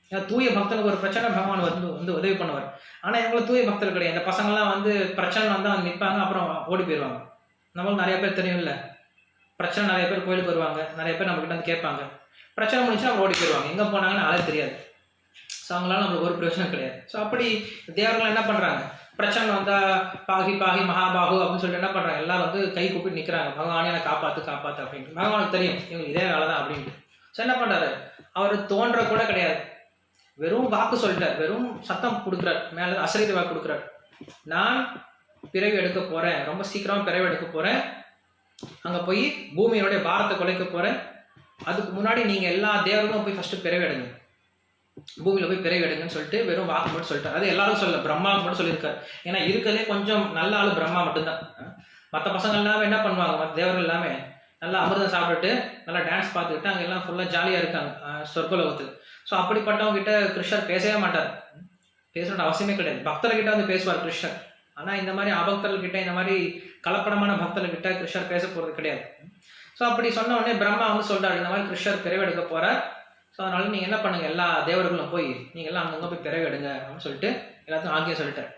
ஏன்னா தூய பக்தனுக்கு ஒரு பிரச்சனை பகவான் வந்து உதவி பண்ணுவார். ஆனால் எங்களை தூய பக்தர்கள் கிடையாது. இந்த பசங்கள்லாம் வந்து பிரச்சனை வந்தால் வந்து நிற்பாங்க, அப்புறம் ஓடி போயிடுவாங்க. நம்மளுக்கு நிறைய பேர் தெரியும் இல்லை, பிரச்சனை நிறைய பேர் கோயிலுக்கு வருவாங்க, நிறைய பேர் நம்மகிட்ட வந்து கேட்பாங்க, பிரச்சனை முடிச்சுன்னா அவங்க ஓடி போயிடுவாங்க, எங்கே போனாங்கன்னு ஆளே தெரியாது. ஸோ அவங்களால நம்மளுக்கு ஒரு பிரச்சனை கிடையாது. ஸோ அப்படி தேவர்கள் என்ன பண்ணுறாங்க, பிரச்சனை வந்தால் பாகி பாகி மகாபாகு அப்படின்னு சொல்லிட்டு என்ன பண்ணுறாங்க, எல்லாரும் வந்து கை கூப்பிட்டு நிற்கிறாங்க, பகவானே எனக்கு காப்பாற்று காப்பாற்று அப்படின்ட்டு. பகவானுக்கு தெரியும் இவங்க இதே வேலை தான் அப்படின்ட்டு. ஸோ என்ன பண்ணுறாரு, அவர் தோன்ற கூட கிடையாது, வெறும் வாக்கு சொல்லிட்டார், வெறும் சத்தம் கொடுக்குறார், மேலே அசரீரி வாக்கு கொடுக்குறார். நான் பிறவி எடுக்க போகிறேன், ரொம்ப சீக்கிரமாக பிறவி எடுக்க போகிறேன், அங்கே போய் பூமியினுடைய பாரத்தை குலைக்க போகிறேன். அதுக்கு முன்னாடி நீங்கள் எல்லா தேவர்களும் போய் ஃபஸ்ட்டு பிறவி எடுங்க, பூமியில் போய் பிறவி எடுங்கன்னு சொல்லிட்டு வெறும் வாக்கு மட்டும் சொல்லிட்டார். அது எல்லாரும் சொல்லல, பிரம்மாவுக்கு மட்டும் சொல்லியிருக்காரு. ஏன்னா இருக்கிறதே கொஞ்சம் நல்ல ஆள் பிரம்மா மட்டும்தான். மற்ற பசங்க எல்லாமே என்ன பண்ணுவாங்க, மற்ற தேவர்கள் எல்லாமே நல்லா அமிர்தம் சாப்பிட்டுட்டு நல்லா டான்ஸ் பார்த்துக்கிட்டு அங்கே எல்லாம் ஃபுல்லாக ஜாலியாக இருக்காங்க சொர்க்கலோகத்துக்கு. ஸோ அப்படிப்பட்டவங்க கிட்ட கிருஷ்ணர் பேசவே மாட்டார், பேசணுன்ற அவசியமே கிடையாது. பக்தர்கிட்ட வந்து பேசுவார் கிருஷ்ணர். ஆனால் இந்த மாதிரி அபக்தர்கிட்ட, இந்த மாதிரி கலப்படமான பக்தர்கிட்ட கிருஷ்ணர் பேச போகிறது கிடையாது. ஸோ அப்படி சொன்ன உடனே பிரம்மா வந்து சொல்றாரு, இந்த மாதிரி கிருஷ்ணர் பிறவி எடுக்க போறார். ஸோ அதனால நீங்கள் என்ன பண்ணுங்க, எல்லா தேவர்களும் போய் நீங்கள் எல்லாம் அங்கங்கே போய் பிறவி எடுங்க அப்படின்னு சொல்லிட்டு எல்லாத்தையும் ஆகிய சொல்லிட்டார்.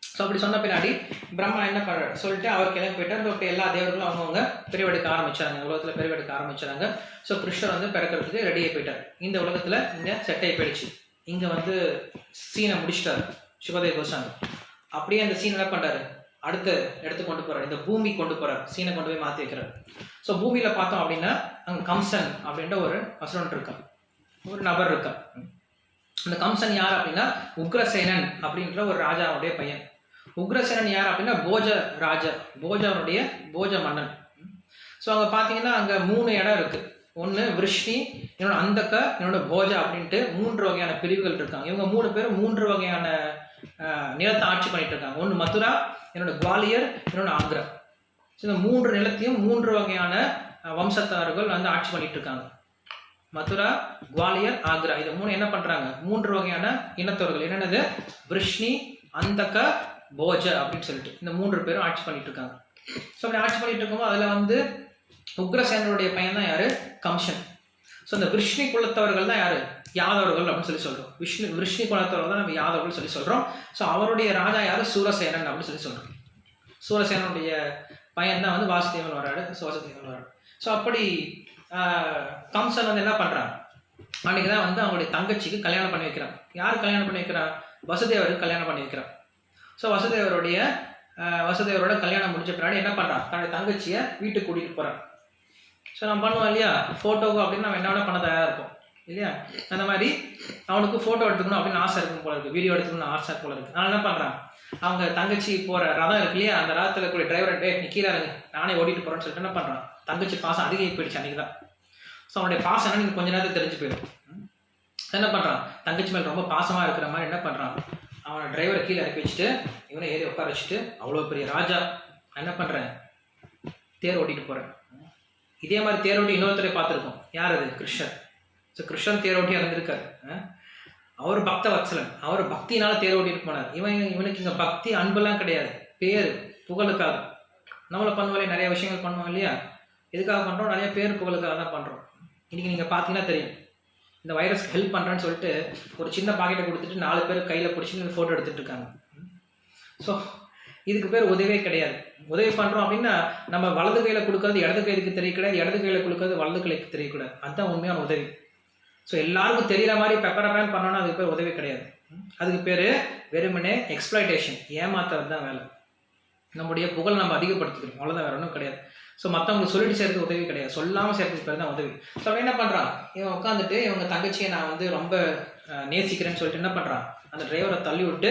ஸோ அப்படி சொன்ன பின்னாடி பிரம்மா என்ன பண்ணுறாரு சொல்லிட்டு அவர் கிளம்பி போயிட்டார். இப்போ எல்லா தேவர்களும் அவங்கவுங்க பிரிவெடுக்க ஆரம்பிச்சாங்க, உலகத்தில் பிரிவெடுக்க ஆரம்பிச்சாங்க. ஸோ கிருஷ்ணர் வந்து பிறக்கிறதுக்கு ரெடி ஆகி போயிட்டார். இந்த உலகத்தில் இங்கே செட் ஆகி போயிடுச்சு. இங்கே வந்து சீனை முடிச்சிட்டாரு சுகதேவ கோஸ்வாமி. அப்படியே அந்த சீன் என்ன பண்ணுறாரு, அடுத்த இடத்து கொண்டு போகிறார், இந்த பூமி கொண்டு போகிறார், சீனை கொண்டு போய் மாற்றி வைக்கிறார். ஸோ பூமியில் பார்த்தோம் அப்படின்னா அங்கே கம்சன் அப்படின்ற ஒரு அசுரன் இருக்கான், ஒரு நபர் இருக்கான். இந்த கம்சன் யார் அப்படின்னா உக்ரசேனன் அப்படின்ற ஒரு ராஜாவுடைய பையன். உக்ரசேனன் யார் அப்படின்னா போஜ ராஜா, போஜ மன்னன். ஸோ அங்கே பார்த்தீங்கன்னா அங்கே 3 இடம் இருக்கு. ஒன்று விருஷ்ணி, என்னோட அந்தக்க, என்னோட போஜா அப்படின்ட்டு 3 வகையான பிரிவுகள் இருக்காங்க. இவங்க 3 பேரும் 3 வகையான நிலத்தை ஆட்சி பண்ணிட்டு இருக்காங்க. ஒன்று மதுரா, என்னோட குவாலியர், என்னோட ஆக்ரா. ஸோ இந்த 3 நிலத்தையும் 3 வகையான வம்சத்தார்கள் வந்து ஆட்சி பண்ணிட்டு இருக்காங்க. மதுரா, குவாலியர், ஆக்ரா, இது 3 என்ன பண்றாங்க, 3 வகையான இனத்தவர்கள். என்னென்னது, விருஷ்ணி, அந்தக்க, போஜ அப்படின்னு சொல்லிட்டு இந்த 3 பேரும் ஆட்சி பண்ணிட்டு இருக்காங்க. ஸோ அப்படி ஆட்சி பண்ணிட்டு இருக்கும்போது அதில் வந்து உக்ரசேனருடைய பையன் தான் யாரு, கம்சன். ஸோ இந்த விருஷ்ணி குலத்தவர்கள் தான் யாரு, யாதவர்கள் அப்படின்னு சொல்லி சொல்றோம். விருஷ்ணி குலத்தவர்கள் தான் நம்ம யாதவர்கள் சொல்லி சொல்றோம். ஸோ அவருடைய ராஜா யாரு, சூரசேனன் அப்படின்னு சொல்லி சொல்றோம். சூரசேனனுடைய பையன் தான் வந்து வாசுதேவன் வராரு, வாசுதேவன் வராரு. ஸோ அப்படி கம்சன் வந்து என்ன பண்றான், அன்னைக்கு தான் வந்து அவங்களுடைய தங்கச்சிக்கு கல்யாணம் பண்ணி வைக்கிறான். யார் கல்யாணம் பண்ணி வைக்கிறான், வசுதேவருக்கு கல்யாணம் பண்ணி வைக்கிறான். ஸோ வசுதேவரோட கல்யாணம் முடிஞ்ச பின்னாடி என்ன பண்றான், தன்னுடைய தங்கச்சியை வீட்டுக்கு கூட்டிட்டு போறான். ஸோ நம்ம பண்ணுவோம் இல்லையா, ஃபோட்டோவுக்கு அப்படின்னு நம்ம என்ன வேணா பண்ண தயாராக இருப்போம் இல்லையா. அந்த மாதிரி அவனுக்கு ஃபோட்டோ எடுத்துக்கணும் அப்படின்னு ஆசை இருக்கும் போல இருக்கு, வீடியோ எடுத்துக்கணும்னு ஆசை போல இருக்கு. அதனால என்ன பண்றான், அவங்க தங்கச்சி போற ரதம் இருக்கு இல்லையா, அந்த ரதத்தில் கூடிய டிரைவர் நீ கீழே இருங்க, நானே ஓடிட்டு போறேன்னு சொல்லிட்டு என்ன பண்றான், தங்கச்சி பாசம் அதிகம் போயிடுச்சு அன்னைக்கு தான். ஸோ அவனுடைய பாசம் என்ன நீங்க கொஞ்ச நேரத்தில் தெரிஞ்சு போயிடும். என்ன பண்றான், தங்கச்சி மேல் ரொம்ப பாசமா இருக்கிற மாதிரி என்ன பண்றான், அவனை டிரைவரை கீழே இறக்கி வச்சுட்டு இவனை ஏறி உட்கார வச்சுட்டு, அவ்வளோ பெரிய ராஜா என்ன பண்றேன், தேர் ஓட்டிட்டு போறேன். இதே மாதிரி தேர் ஓட்டி இன்னொருத்தரை பார்த்துருக்கோம், யார் அது, கிருஷ்ணர். ஸோ கிருஷ்ணன் தேர் ஓட்டியா இருந்திருக்காரு. அவர் பக்த வத்சலன், அவர் பக்தினால தேர் ஓட்டிட்டு போனார். இவனுக்கு இங்கே பக்தி அன்பெல்லாம் கிடையாது, பேர் புகழுக்காக. நம்மளை பண்ணுவோம் நிறைய விஷயங்கள் பண்ணுவோம் இல்லையா, எதுக்காக பண்ணுறோம், நிறைய பேர் புகழுக்காக தான் பண்ணுறோம். இன்னைக்கு நீங்கள் பார்த்தீங்கன்னா தெரியும், இந்த வைரஸ்க்கு ஹெல்ப் பண்ணுறேன்னு சொல்லிட்டு ஒரு சின்ன பாக்கெட்டை கொடுத்துட்டு 4 பேர் கையில் பிடிச்சின்னு ஃபோட்டோ எடுத்துட்டு இருக்காங்க. ஸோ இதுக்கு பேர் உதவியே கிடையாது. உதவி பண்ணுறோம் அப்படின்னா நம்ம வலது கையில் கொடுக்கறது இடது கைக்கு தெரியக்கூடாது, இடது கையில் கொடுக்கறது வலது கைக்கு தெரியக்கூடாது. அதுதான் உண்மையான உதவி. ஸோ எல்லாருக்கும் தெரியற மாதிரி பெப்பரப்பேன் பண்ணோன்னா அதுக்கு பேர் உதவி கிடையாது. அதுக்கு பேர் வெறுமனே எக்ஸ்ப்ளாய்டேஷன், ஏமாத்துறது தான் வேலை. நம்முடைய புகழ் நம்ம அதிகப்படுத்திக்கிறோம், அவ்வளோதான், வேற ஒன்றும் கிடையாது. ஸோ மற்றவங்களுக்கு சொல்லிட்டு சேர்த்து உதவி கிடையாது, சொல்லாமல் சேர்த்துக்கு பேர் தான் உதவி. ஸோ அவன் என்ன பண்ணுறான், இவன் உட்காந்துட்டு இவங்க தங்கச்சியை நான் வந்து ரொம்ப நேசிக்கிறேன்னு சொல்லிட்டு என்ன பண்ணுறான், அந்த டிரைவரை தள்ளி விட்டு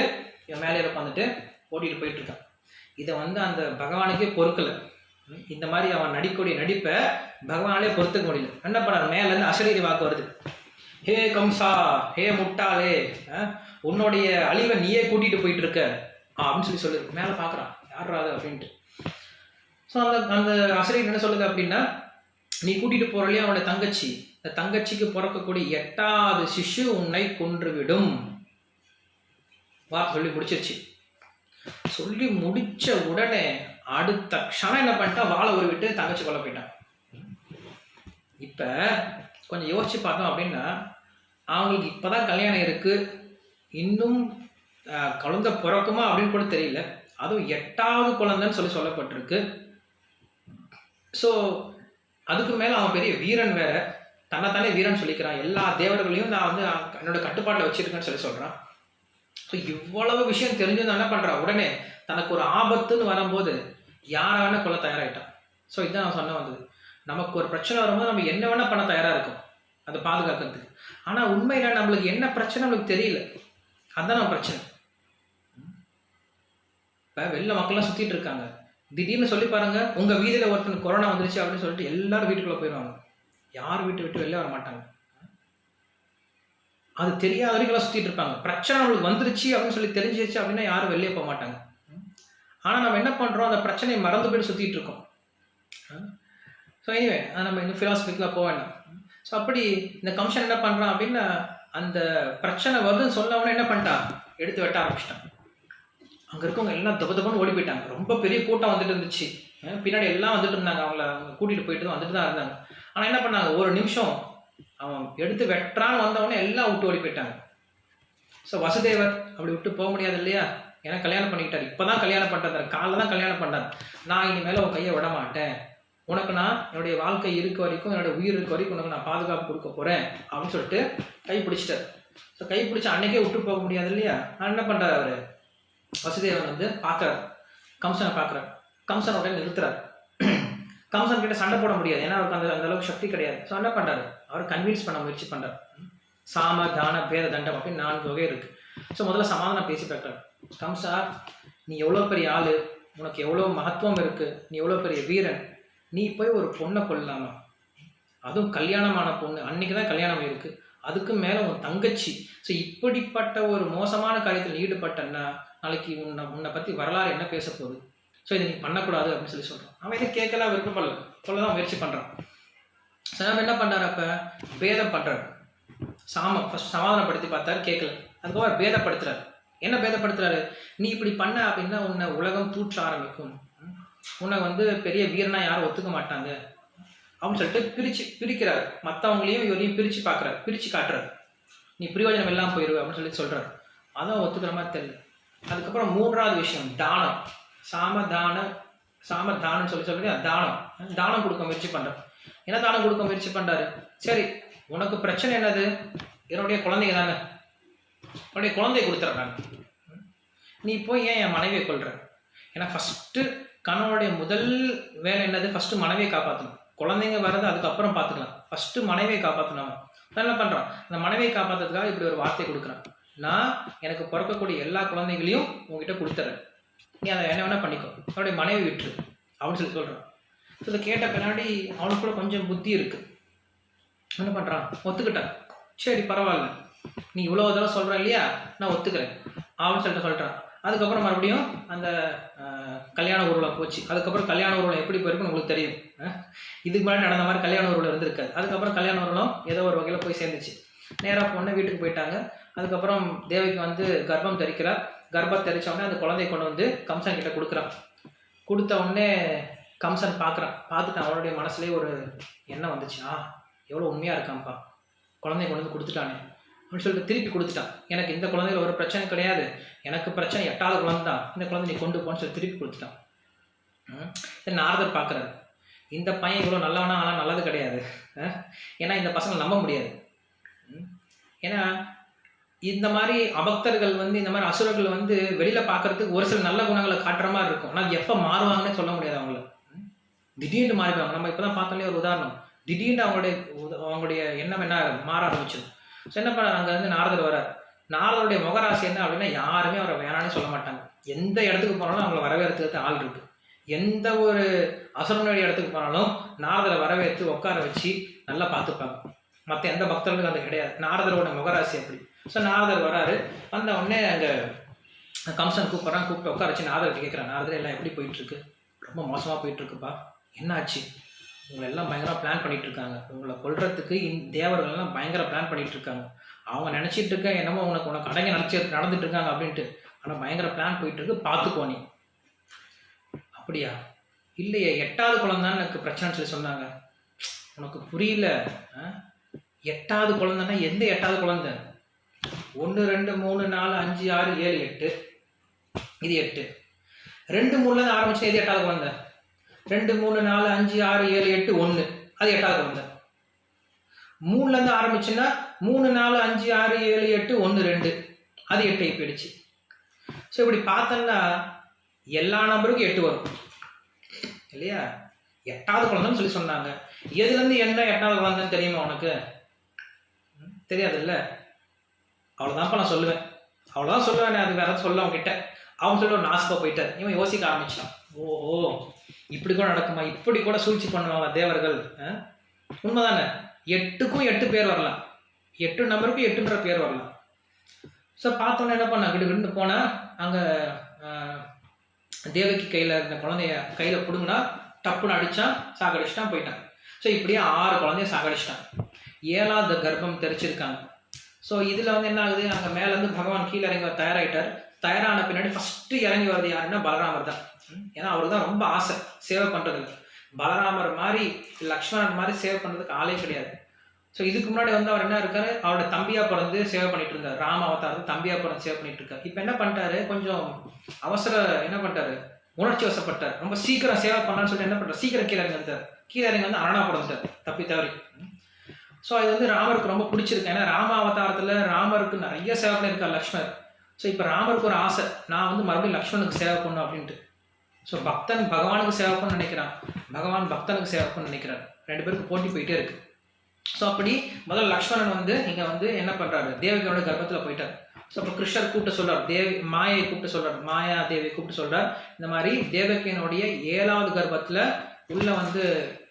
இவன் மேலே உட்காந்துட்டு ஓட்டிகிட்டு போயிட்டு இருக்கான். இதை வந்து அந்த பகவானுக்கே பொறுக்கலை. இந்த மாதிரி அவன் நடிக்கக்கூடிய நடிப்பை பகவானாலே பொறுத்துக்க முடியல. என்ன பண்ணார், மேலேருந்து அசரீரி வாக்கு வருது, ஹே கம்சா, ஹே முட்டாளே, உன்னுடைய அழிவை நீயே கூட்டிட்டு போயிட்டு இருக்க அப்படின்னு சொல்லி மேலே பார்க்குறான், யாரா அது அப்படின்ட்டு. ஸோ அந்த அந்த ஆசிரியர் என்ன சொல்லுது அப்படின்னா, நீ கூட்டிட்டு போறலையே அவனுடைய தங்கச்சி, இந்த தங்கச்சிக்கு பிறக்கக்கூடிய 8வது சிசு உன்னை கொன்றுவிடும் வா சொல்லி முடிச்சிருச்சு. சொல்லி முடிச்ச உடனே அடுத்த க்ஷணம் என்ன பண்ணிட்டா, வாழை உருவிட்டு தங்கச்சி கொல்ல போயிட்டான். இப்ப கொஞ்சம் யோசிச்சு பார்த்தோம் அப்படின்னா, அவங்களுக்கு இப்பதான் கல்யாணம் இருக்கு, இன்னும் குழந்தை பிறக்குமா அப்படின்னு கூட தெரியல, அதுவும் 8வது குழந்தைன்னு சொல்லப்பட்டிருக்கு. ஸோ அதுக்கு மேல அவன் பெரிய வீரன் வேற, தன்னைத்தானே வீரன் சொல்லிக்கிறான், எல்லா தேவர்களையும் நான் வந்து என்னோட கட்டுப்பாட்டில் வச்சிருக்கேன்னு சொல்றான். ஸோ இவ்வளவு விஷயம் தெரிஞ்சு என்ன பண்றான், உடனே தனக்கு ஒரு ஆபத்துன்னு வரும்போது யார வேணா கொள்ள தயாராகிட்டான். ஸோ இதுதான் நான் சொன்ன வந்தது, நமக்கு ஒரு பிரச்சனை வரும்போது நம்ம என்ன வேணா பண்ண தயாரா இருக்கும் அதை பாதுகாக்கிறதுக்கு. ஆனா உண்மையில நம்மளுக்கு என்ன பிரச்சனை நம்மளுக்கு தெரியல, அதுதான் நம்ம பிரச்சனை. இப்ப வெளில மக்கள்லாம் சுத்திட்டு இருக்காங்க, திடீர்னு சொல்லி பாருங்க, உங்க வீதியில ஒருத்தனுக்கு கொரோனா வந்துருச்சு அப்படின்னு சொல்லிட்டு எல்லாரும் வீட்டுக்குள்ள போயிடுவாங்க, யார் வீட்டு விட்டு வெளில வர மாட்டாங்க. அது தெரியாத வரைக்கும் சுத்திட்டு இருப்பாங்க. பிரச்சனை நம்மளுக்கு வந்துருச்சு அப்படின்னு சொல்லி தெரிஞ்சிருச்சு அப்படின்னா யாரும் வெளியே போக மாட்டாங்க. ஆனா நம்ம என்ன பண்றோம், அந்த பிரச்சனையை மறந்து போயிட்டு சுத்திட்டு இருக்கோம். ஸோ எனிவே நம்ம இன்னும் ஃபிலாசபிக்கலாக போக வேண்டாம். ஸோ அப்படி இந்த கம்சன் என்ன பண்றான் அப்படின்னா, அந்த பிரச்சனை வருதுன்னு சொன்னவொடனே என்ன பண்ணிட்டான், எடுத்து வெட்ட ஆரம்பிச்சிட்டான். அங்க இருக்கவங்க எல்லாம் தபன்னு ஓடி போயிட்டாங்க. ரொம்ப பெரிய கூட்டம் வந்துட்டு இருந்துச்சு, பின்னாடி எல்லாம் வந்துட்டு இருந்தாங்க, அவங்கள கூட்டிட்டு போயிட்டு வந்துட்டு தான் இருந்தாங்க. ஆனா என்ன பண்ணாங்க, ஒரு நிமிஷம் அவன் எடுத்து வெட்டுறான்னு வந்தவொடனே எல்லாம் விட்டு ஓடி போயிட்டாங்க. ஸோ வசுதேவர் அப்படி விட்டு போக முடியாது இல்லையா, ஏன்னா கல்யாணம் பண்ணிக்கிட்டாரு, இப்பதான் கல்யாணம் பண்றாரு, காலைல தான் கல்யாணம் பண்ணார். நான் இனிமேல உன் கையை விட மாட்டேன், உனக்கு நான் என்னுடைய வாழ்க்கை இருக்க வரைக்கும், என்னோட உயிர் இருக்க வரைக்கும் உனக்கு நான் பாதுகாப்பு கொடுக்க போறேன் அப்படின்னு சொல்லிட்டு கை பிடிச்சிட்டாரு. ஸோ கை பிடிச்சி அன்னைக்கே விட்டு போக முடியாது இல்லையா. நான் என்ன பண்றாரு, அவரு வசுதேவன் வந்து பாக்குறாரு, கம்சனை பாக்குறாரு, கம்சன் உடனே நிறுத்துறாரு. கம்சன் கிட்ட சண்டை போட முடியாது, ஏன்னா அவருக்கு அந்த அளவுக்கு சக்தி கிடையாது. ஸோ என்ன பண்றாரு, அவர் கன்வின்ஸ் பண்ண முயற்சி பண்றாரு. சாம தான பேத தண்டம் அப்படின்னு 4 வகை இருக்கு. ஸோ முதல்ல சமாதானம் பேசி பார்க்கறாரு. கம்சா, நீ எவ்வளோ பெரிய ஆளு, உனக்கு எவ்வளோ மகத்துவம் இருக்கு, நீ எவ்வளோ பெரிய வீரன், நீ போய் ஒரு பொண்ணை கொள்ளலாமா, அதுவும் கல்யாணமான பொண்ணு, அன்னைக்கு தான் கல்யாணம் இருக்கு, அதுக்கு மேல உன் தங்கச்சி. ஸோ இப்படிப்பட்ட ஒரு மோசமான காரியத்தில் ஈடுபட்டன்னா நாளைக்கு உன்னை பத்தி வரலாறு என்ன பேச போகுது, ஸோ இதை நீ பண்ணக்கூடாது அப்படின்னு சொல்றான். அவன் இதை கேட்கலாம் விருப்பப்படல, சொல்லதான் முயற்சி பண்றான். சாம என்ன பண்றாரு, அப்ப பேதம் பண்றாரு. ஃபர்ஸ்ட் சமாதானப்படுத்தி பார்த்தாரு, கேட்கல, அதுக்கப்புறம் பேதப்படுத்துறாரு. என்ன பேதப்படுத்துறாரு, நீ இப்படி பண்ண அப்படின்னா உன்னை உலகம் தூற்ற ஆரம்பிக்கும், உன்னை வந்து பெரிய வீரனா யாரும் ஒத்துக்க மாட்டாங்க அப்படின்னு சொல்லிட்டு பிரிக்கிறாரு. மற்றவங்களையும் இவரையும் பிரிச்சு பார்க்கறாரு, பிரிச்சு காட்டுறாரு, நீ பிரயோஜனம் எல்லாம் போயிடுவ அப்படின்னு சொல்றாரு. அதான் ஒத்துக்கிற மாதிரி தெரியல. அதுக்கப்புறம் 3வது விஷயம் தானம். சாமதானம் சொல்றது தானம். தானம் கொடுக்க முயற்சி பண்றாரு. என்ன தானம் கொடுக்க முயற்சி பண்றாரு, சரி உனக்கு பிரச்சனை என்னது, என்னுடைய குழந்தைங்க தானே, உன்னுடைய குழந்தைய கொடுத்துட்றாங்க, நீ போய் ஏன் என் மனைவியை கொள்ற. ஏன்னா ஃபர்ஸ்ட் கணவனுடைய முதல் வேலை என்னது, ஃபர்ஸ்ட் மனைவியை காப்பாற்றணும். குழந்தைங்க வர்றது அதுக்கப்புறம் பார்த்துக்கலாம், ஃபர்ஸ்ட் மனைவியை காப்பாற்றணும். என்ன பண்றான், அந்த மனைவியை காப்பாற்றுறதுக்காக இப்படி ஒரு வார்த்தை கொடுக்குறான், நான் எனக்கு பிறக்கக்கூடிய எல்லா குழந்தைகளையும் உங்ககிட்ட கொடுத்துறேன், நீ அதை என்ன வேணா பண்ணிக்கோ, அவனுடைய மனைவி விட்டுரு அப்படின்னு சொல்றான். இதை கேட்ட பின்னாடி அவனுக்கு கூட கொஞ்சம் புத்தி இருக்கு. என்ன பண்றான், ஒத்துக்கிட்டான். சரி பரவாயில்ல, நீ இவ்வளவு தடவை சொல்ற இல்லையா, நான் ஒத்துக்கிறேன் அப்படின்னு சொல்றான். அதுக்கப்புறம் மறுபடியும் அந்த கல்யாண ஊர்வலம் போச்சு. அதுக்கப்புறம் கல்யாண ஊர்வலம் எப்படி போயிருக்குன்னு உங்களுக்கு தெரியும். இதுக்கு முன்னாடி நடந்த மாதிரி கல்யாண ஊர்வலம் இருந்திருக்காது. அதுக்கப்புறம் கல்யாண ஊர்வலம் ஏதோ ஒரு வகையில போய் சேர்ந்துச்சு. நேராக பொண்ணு வீட்டுக்கு போயிட்டாங்க. அதுக்கப்புறம் தேவிக்கு வந்து கர்ப்பம் தரிக்கிறார். கர்ப்பம் தரிச்ச உடனே அந்த குழந்தைய கொண்டு வந்து கம்சன் கிட்ட கொடுக்குறான். கொடுத்த உடனே கம்சன் பார்க்குறான். பார்த்துட்டு அவனுடைய மனசுலேயே ஒரு எண்ணம் வந்துச்சு, எவ்வளோ உண்மையாக இருக்கான்ப்பா, குழந்தைய கொண்டு வந்து கொடுத்துட்டானே அப்படின்னு சொல்லிட்டு திருப்பி கொடுத்துட்டான். எனக்கு இந்த குழந்தையில ஒரு பிரச்சனை கிடையாது, எனக்கு பிரச்சனை 8வது குழந்தை தான், இந்த குழந்தை நீ கொண்டு போன்னு சொல்லி திருப்பி கொடுத்துட்டான். நாரதர் பார்க்குறாரு, இந்த பையன் இவ்வளோ நல்லவனா, ஆனால் நல்லது கிடையாது. ஏன்னா இந்த பசங்களை நம்ப முடியாது. ஏன்னா இந்த மாதிரி அபக்தர்கள் வந்து, இந்த மாதிரி அசுரர்கள் வந்து வெளியில பார்க்கறதுக்கு ஒரு சில நல்ல குணங்களை காட்டுற மாதிரி இருக்கும். ஆனால் எப்போ மாறுவாங்கன்னு சொல்ல முடியாது. அவங்கள திடீர்னு மாறிடுவாங்க. நம்ம இப்போதான் பார்த்தோன்னே ஒரு உதாரணம், திடீர்னு அவங்களுடைய எண்ணம் என்ன மாற ஆரம்பிச்சிடும். ஸோ என்ன பண்ணார், அங்கே வந்து நாரதர் வரார். நாரதருடைய முகராசி என்ன அப்படின்னா, யாருமே அவரை வேணான்னு சொல்ல மாட்டாங்க. எந்த இடத்துக்கு போனாலும் அவங்களை வரவேற்கிறதுக்கு ஆள் இருக்கு. எந்த ஒரு அசுரனுடைய இடத்துக்கு போனாலும் நாரதரை வரவேற்று உட்கார வச்சு நல்லா பார்த்துப்பாங்க. மற்ற எந்த பக்தர்களுக்கும் அது கிடையாது. நாரதரோட முகராசி அப்படி. ஸோ நாரதர் வராரு. வந்த உடனே அங்கே கம்சன் கூப்பிட்றான். கூப்பிட்டு உட்கார வச்சு நாரதர்கிட்ட கேட்குறான், நாரதர் எல்லாம் எப்படி போயிட்டுருக்கு? ரொம்ப மோசமாக போயிட்டுருக்குப்பா, என்னாச்சு? உங்களை எல்லாம் பயங்கரமாக பிளான் பண்ணிட்டு இருக்காங்க, உங்களை கொல்றதுக்கு தேவர்கள்லாம் பயங்கர பிளான் பண்ணிட்டு இருக்காங்க. அவங்க நினச்சிட்டு இருக்க என்னமோ உனக்கு அடங்க நடந்துட்டு இருக்காங்க அப்படின்ட்டு. ஆனால் பயங்கர பிளான் போயிட்டு இருக்கு, பார்த்துக்கோ நீ. அப்படியா? இல்லையே, 8வது குழந்தான் எனக்கு பிரச்சனைன்னு சொல்லி சொன்னாங்க. உனக்கு புரியல. 8வது குழந்தைன்னா எந்த 8வது குழந்தை? 1 2 3 4 5 6 7 8, இது 8. 2 3லேருந்து ஆரம்பிச்சு இது 8வது குழந்தை. 2 3 4 5 6 7 8 1, அது 8வது குழந்தை. 3லேருந்து ஆரம்பிச்சுன்னா 3 4 5 6 7 8 1 2, அது 8 போயிடுச்சு. ஸோ இப்படி பார்த்தோம்னா எல்லா நம்பருக்கும் 8 வரும் இல்லையா? 8வது குழந்தைன்னு சொல்லி சொன்னாங்க. எதுலேருந்து என்ன 8வது குழந்தைன்னு தெரியுமா உனக்கு? தெரியாது இல்லை? அவ்வளோதான்ப்பா நான் சொல்லுவேன், அவ்வளோதான் சொல்லுவேன். அது வேற சொல்ல அவங்ககிட்ட. அவன் சொல்ல ஒரு நாஸ்பா போயிட்டார். இவன் யோசிக்க ஆரம்பிச்சான். ஓஹோ, இப்படி கூட நடக்குமா? இப்படி கூட சூழ்ச்சி பண்ணுவாங்க தேவர்கள். உண்மைதானே? 8க்கும் 8 பேர் வரலாம், 8 நம்பருக்கும் 8ன்ற பேர் வரலாம். ஸோ பார்த்தோன்னே என்ன பண்ண, கிட்டு போனால் அங்கே தேவகி கையில் இருந்த குழந்தைய கையில் பிடுங்கினா டப்புன்னு அடித்தான், சாகடிச்சிட்டான், போயிட்டான். ஸோ இப்படியே 6 குழந்தைய சாகடிச்சிட்டான். 7வது கர்ப்பம் தெரிச்சிருக்காங்க. ஸோ இதில் வந்து என்ன ஆகுது, அங்கே மேலேருந்து பகவான் கீழே இறங்கி தயாராகிட்டார். தயாரான பின்னாடி ஃபஸ்ட்டு இறங்கி வர்றது யாருன்னா பலராமர் தான். ஏன்னா அவருக்கு தான் ரொம்ப ஆசை சேவை பண்ணுறதுல. பலராமர் மாதிரி லக்ஷ்மணன் மாதிரி சேவை பண்ணுறதுக்கு ஆளே கிடையாது. ஸோ இதுக்கு முன்னாடி வந்து அவர் என்ன இருக்காரு, அவரோட தம்பியாக பிறந்து சேவை பண்ணிட்டு இருந்தார். ராம அவதாரத்தை தம்பியாக பிறந்து சேவை பண்ணிட்டு இருக்காரு. இப்போ என்ன பண்ணிட்டாரு, கொஞ்சம் என்ன பண்ணிட்டாரு, உணர்ச்சி வசப்பட்டார். ரொம்ப சீக்கிரம் சேவை பண்ணான்னு சொல்லிட்டு என்ன பண்ணுறாரு, சீக்கிரம் கீழே இறங்கி வந்துட்டார். கீழே இறங்கி வந்து அரணா பிறந்துட்டார் தப்பி தவறி. ஸோ அது வந்து ராமருக்கு ரொம்ப பிடிச்சிருக்கு. ஏன்னா ராம அவதாரத்தில் ராமருக்கு நிறைய சேவை பண்ணியிருக்கார் லக்ஷ்மணர். ஸோ இப்போ ராமருக்கு ஒரு ஆசை, நான் வந்து மறுபடியும் லக்ஷ்மணுக்கு சேவை பண்ணணும் அப்படின்ட்டு. ஸோ பக்தன் பகவானுக்கு சேவை பண்ண நினைக்கிறான், பகவான் பக்தனுக்கு சேவை பண்ண நினைக்கிறார். 2 பேருக்கு போட்டி போயிட்டே இருக்கு. ஸோ அப்படி முதல்ல லக்ஷ்மணன் வந்து இங்கே வந்து என்ன பண்ணுறாரு, தேவகியோட கர்ப்பத்தில் போயிட்டார். ஸோ அப்போ கிருஷ்ணர் கூப்பிட்டு சொல்றார், மாயை கூப்பிட்டு சொல்றார், மாயா தேவி கூப்பிட்டு சொல்றார், இந்த மாதிரி தேவகியினுடைய 7வது கர்ப்பத்தில் உள்ள வந்து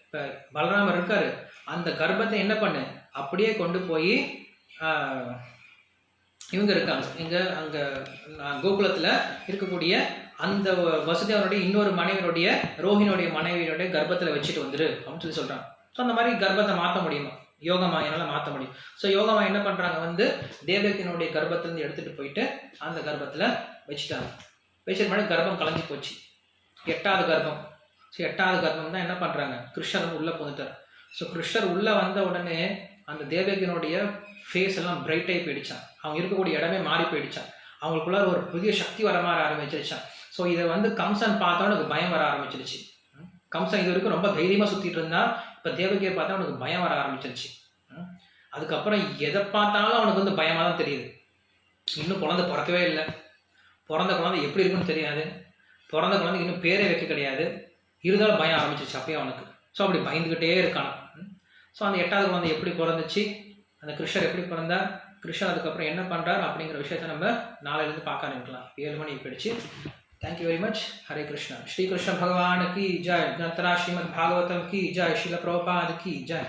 இப்போ பலராமர் இருக்காரு, அந்த கர்ப்பத்தை என்ன பண்ணு, அப்படியே கொண்டு போய் இவங்க இருக்காங்க இங்கே அங்கே கோகுலத்தில் இருக்கக்கூடிய அந்த வசுதேவனுடைய இன்னொரு மனைவியுடைய ரோஹினுடைய மனைவியுடைய கர்ப்பத்தில் வச்சுட்டு வந்துரு அப்படின்னு சொல்லி சொல்கிறாங்க. ஸோ அந்த மாதிரி கர்ப்பத்தை மாற்ற முடியுமா? யோகமாயனால மாற்ற முடியும். ஸோ யோகமாய என்ன பண்ணுறாங்க, வந்து தேவகியினுடைய கர்ப்பத்திலேருந்து எடுத்துகிட்டு போயிட்டு அந்த கர்ப்பத்தில் வச்சுட்டாங்க. வச்சுட்டு முன்னாடி கர்ப்பம் கலைஞ்சி போச்சு. 8வது கர்ப்பம். ஸோ 8வது கர்ப்பம் தான் என்ன பண்ணுறாங்க, கிருஷ்ணர் வந்து உள்ளே போந்துட்டார். ஸோ கிருஷ்ணர் உள்ளே வந்த உடனே அந்த தேவகியினுடைய ஃபேஸ் எல்லாம் பிரைட் ஆகி போயிடுச்சான். அவங்க இருக்கக்கூடிய இடமே மாறி போயிடுச்சான். அவங்களுக்குள்ள ஒரு புதிய சக்தி வர மாதிரி ஆரம்பிச்சிருச்சான். ஸோ இதை வந்து கம்சன் பார்த்தோன்னு எனக்கு பயம் வர ஆரம்பிச்சிருச்சு. கம்சன் இது வரைக்கும் ரொம்ப தைரியமாக சுற்றிட்டு இருந்தா, இப்போ தேவகியை பார்த்தா அவனுக்கு பயம் வர ஆரம்பிச்சிருச்சு. அதுக்கப்புறம் எதை பார்த்தாலும் அவனுக்கு வந்து பயமாக தான் தெரியுது. இன்னும் குழந்தை பிறக்கவே இல்லை, பிறந்த குழந்தை எப்படி இருக்குன்னு தெரியாது, பிறந்த குழந்தைக்கு இன்னும் பேரே வைக்க கிடையாது, இருந்தாலும் பயம் ஆரம்பிச்சிருச்சு அப்பயே அவனுக்கு. ஸோ அப்படி பயந்துக்கிட்டே இருக்கான். ஸோ அந்த 8வது குழந்தை எப்படி பிறந்துச்சு, அந்த கிருஷ்ணர் எப்படி பிறந்தார், கிருஷ்ணர் அதுக்கப்புறம் என்ன பண்ணுறார் அப்படிங்கிற விஷயத்தை நம்ம நாளையிலேருந்து பார்க்க ஆரம்பிக்கலாம். 7 மணி போயிடுச்சு. Thank you very much. Hare Krishna. Shri Krishna Bhagavan ki jai. Grantara Srimad Bhagavatam ki jai. Srila Prabhupada ki jai.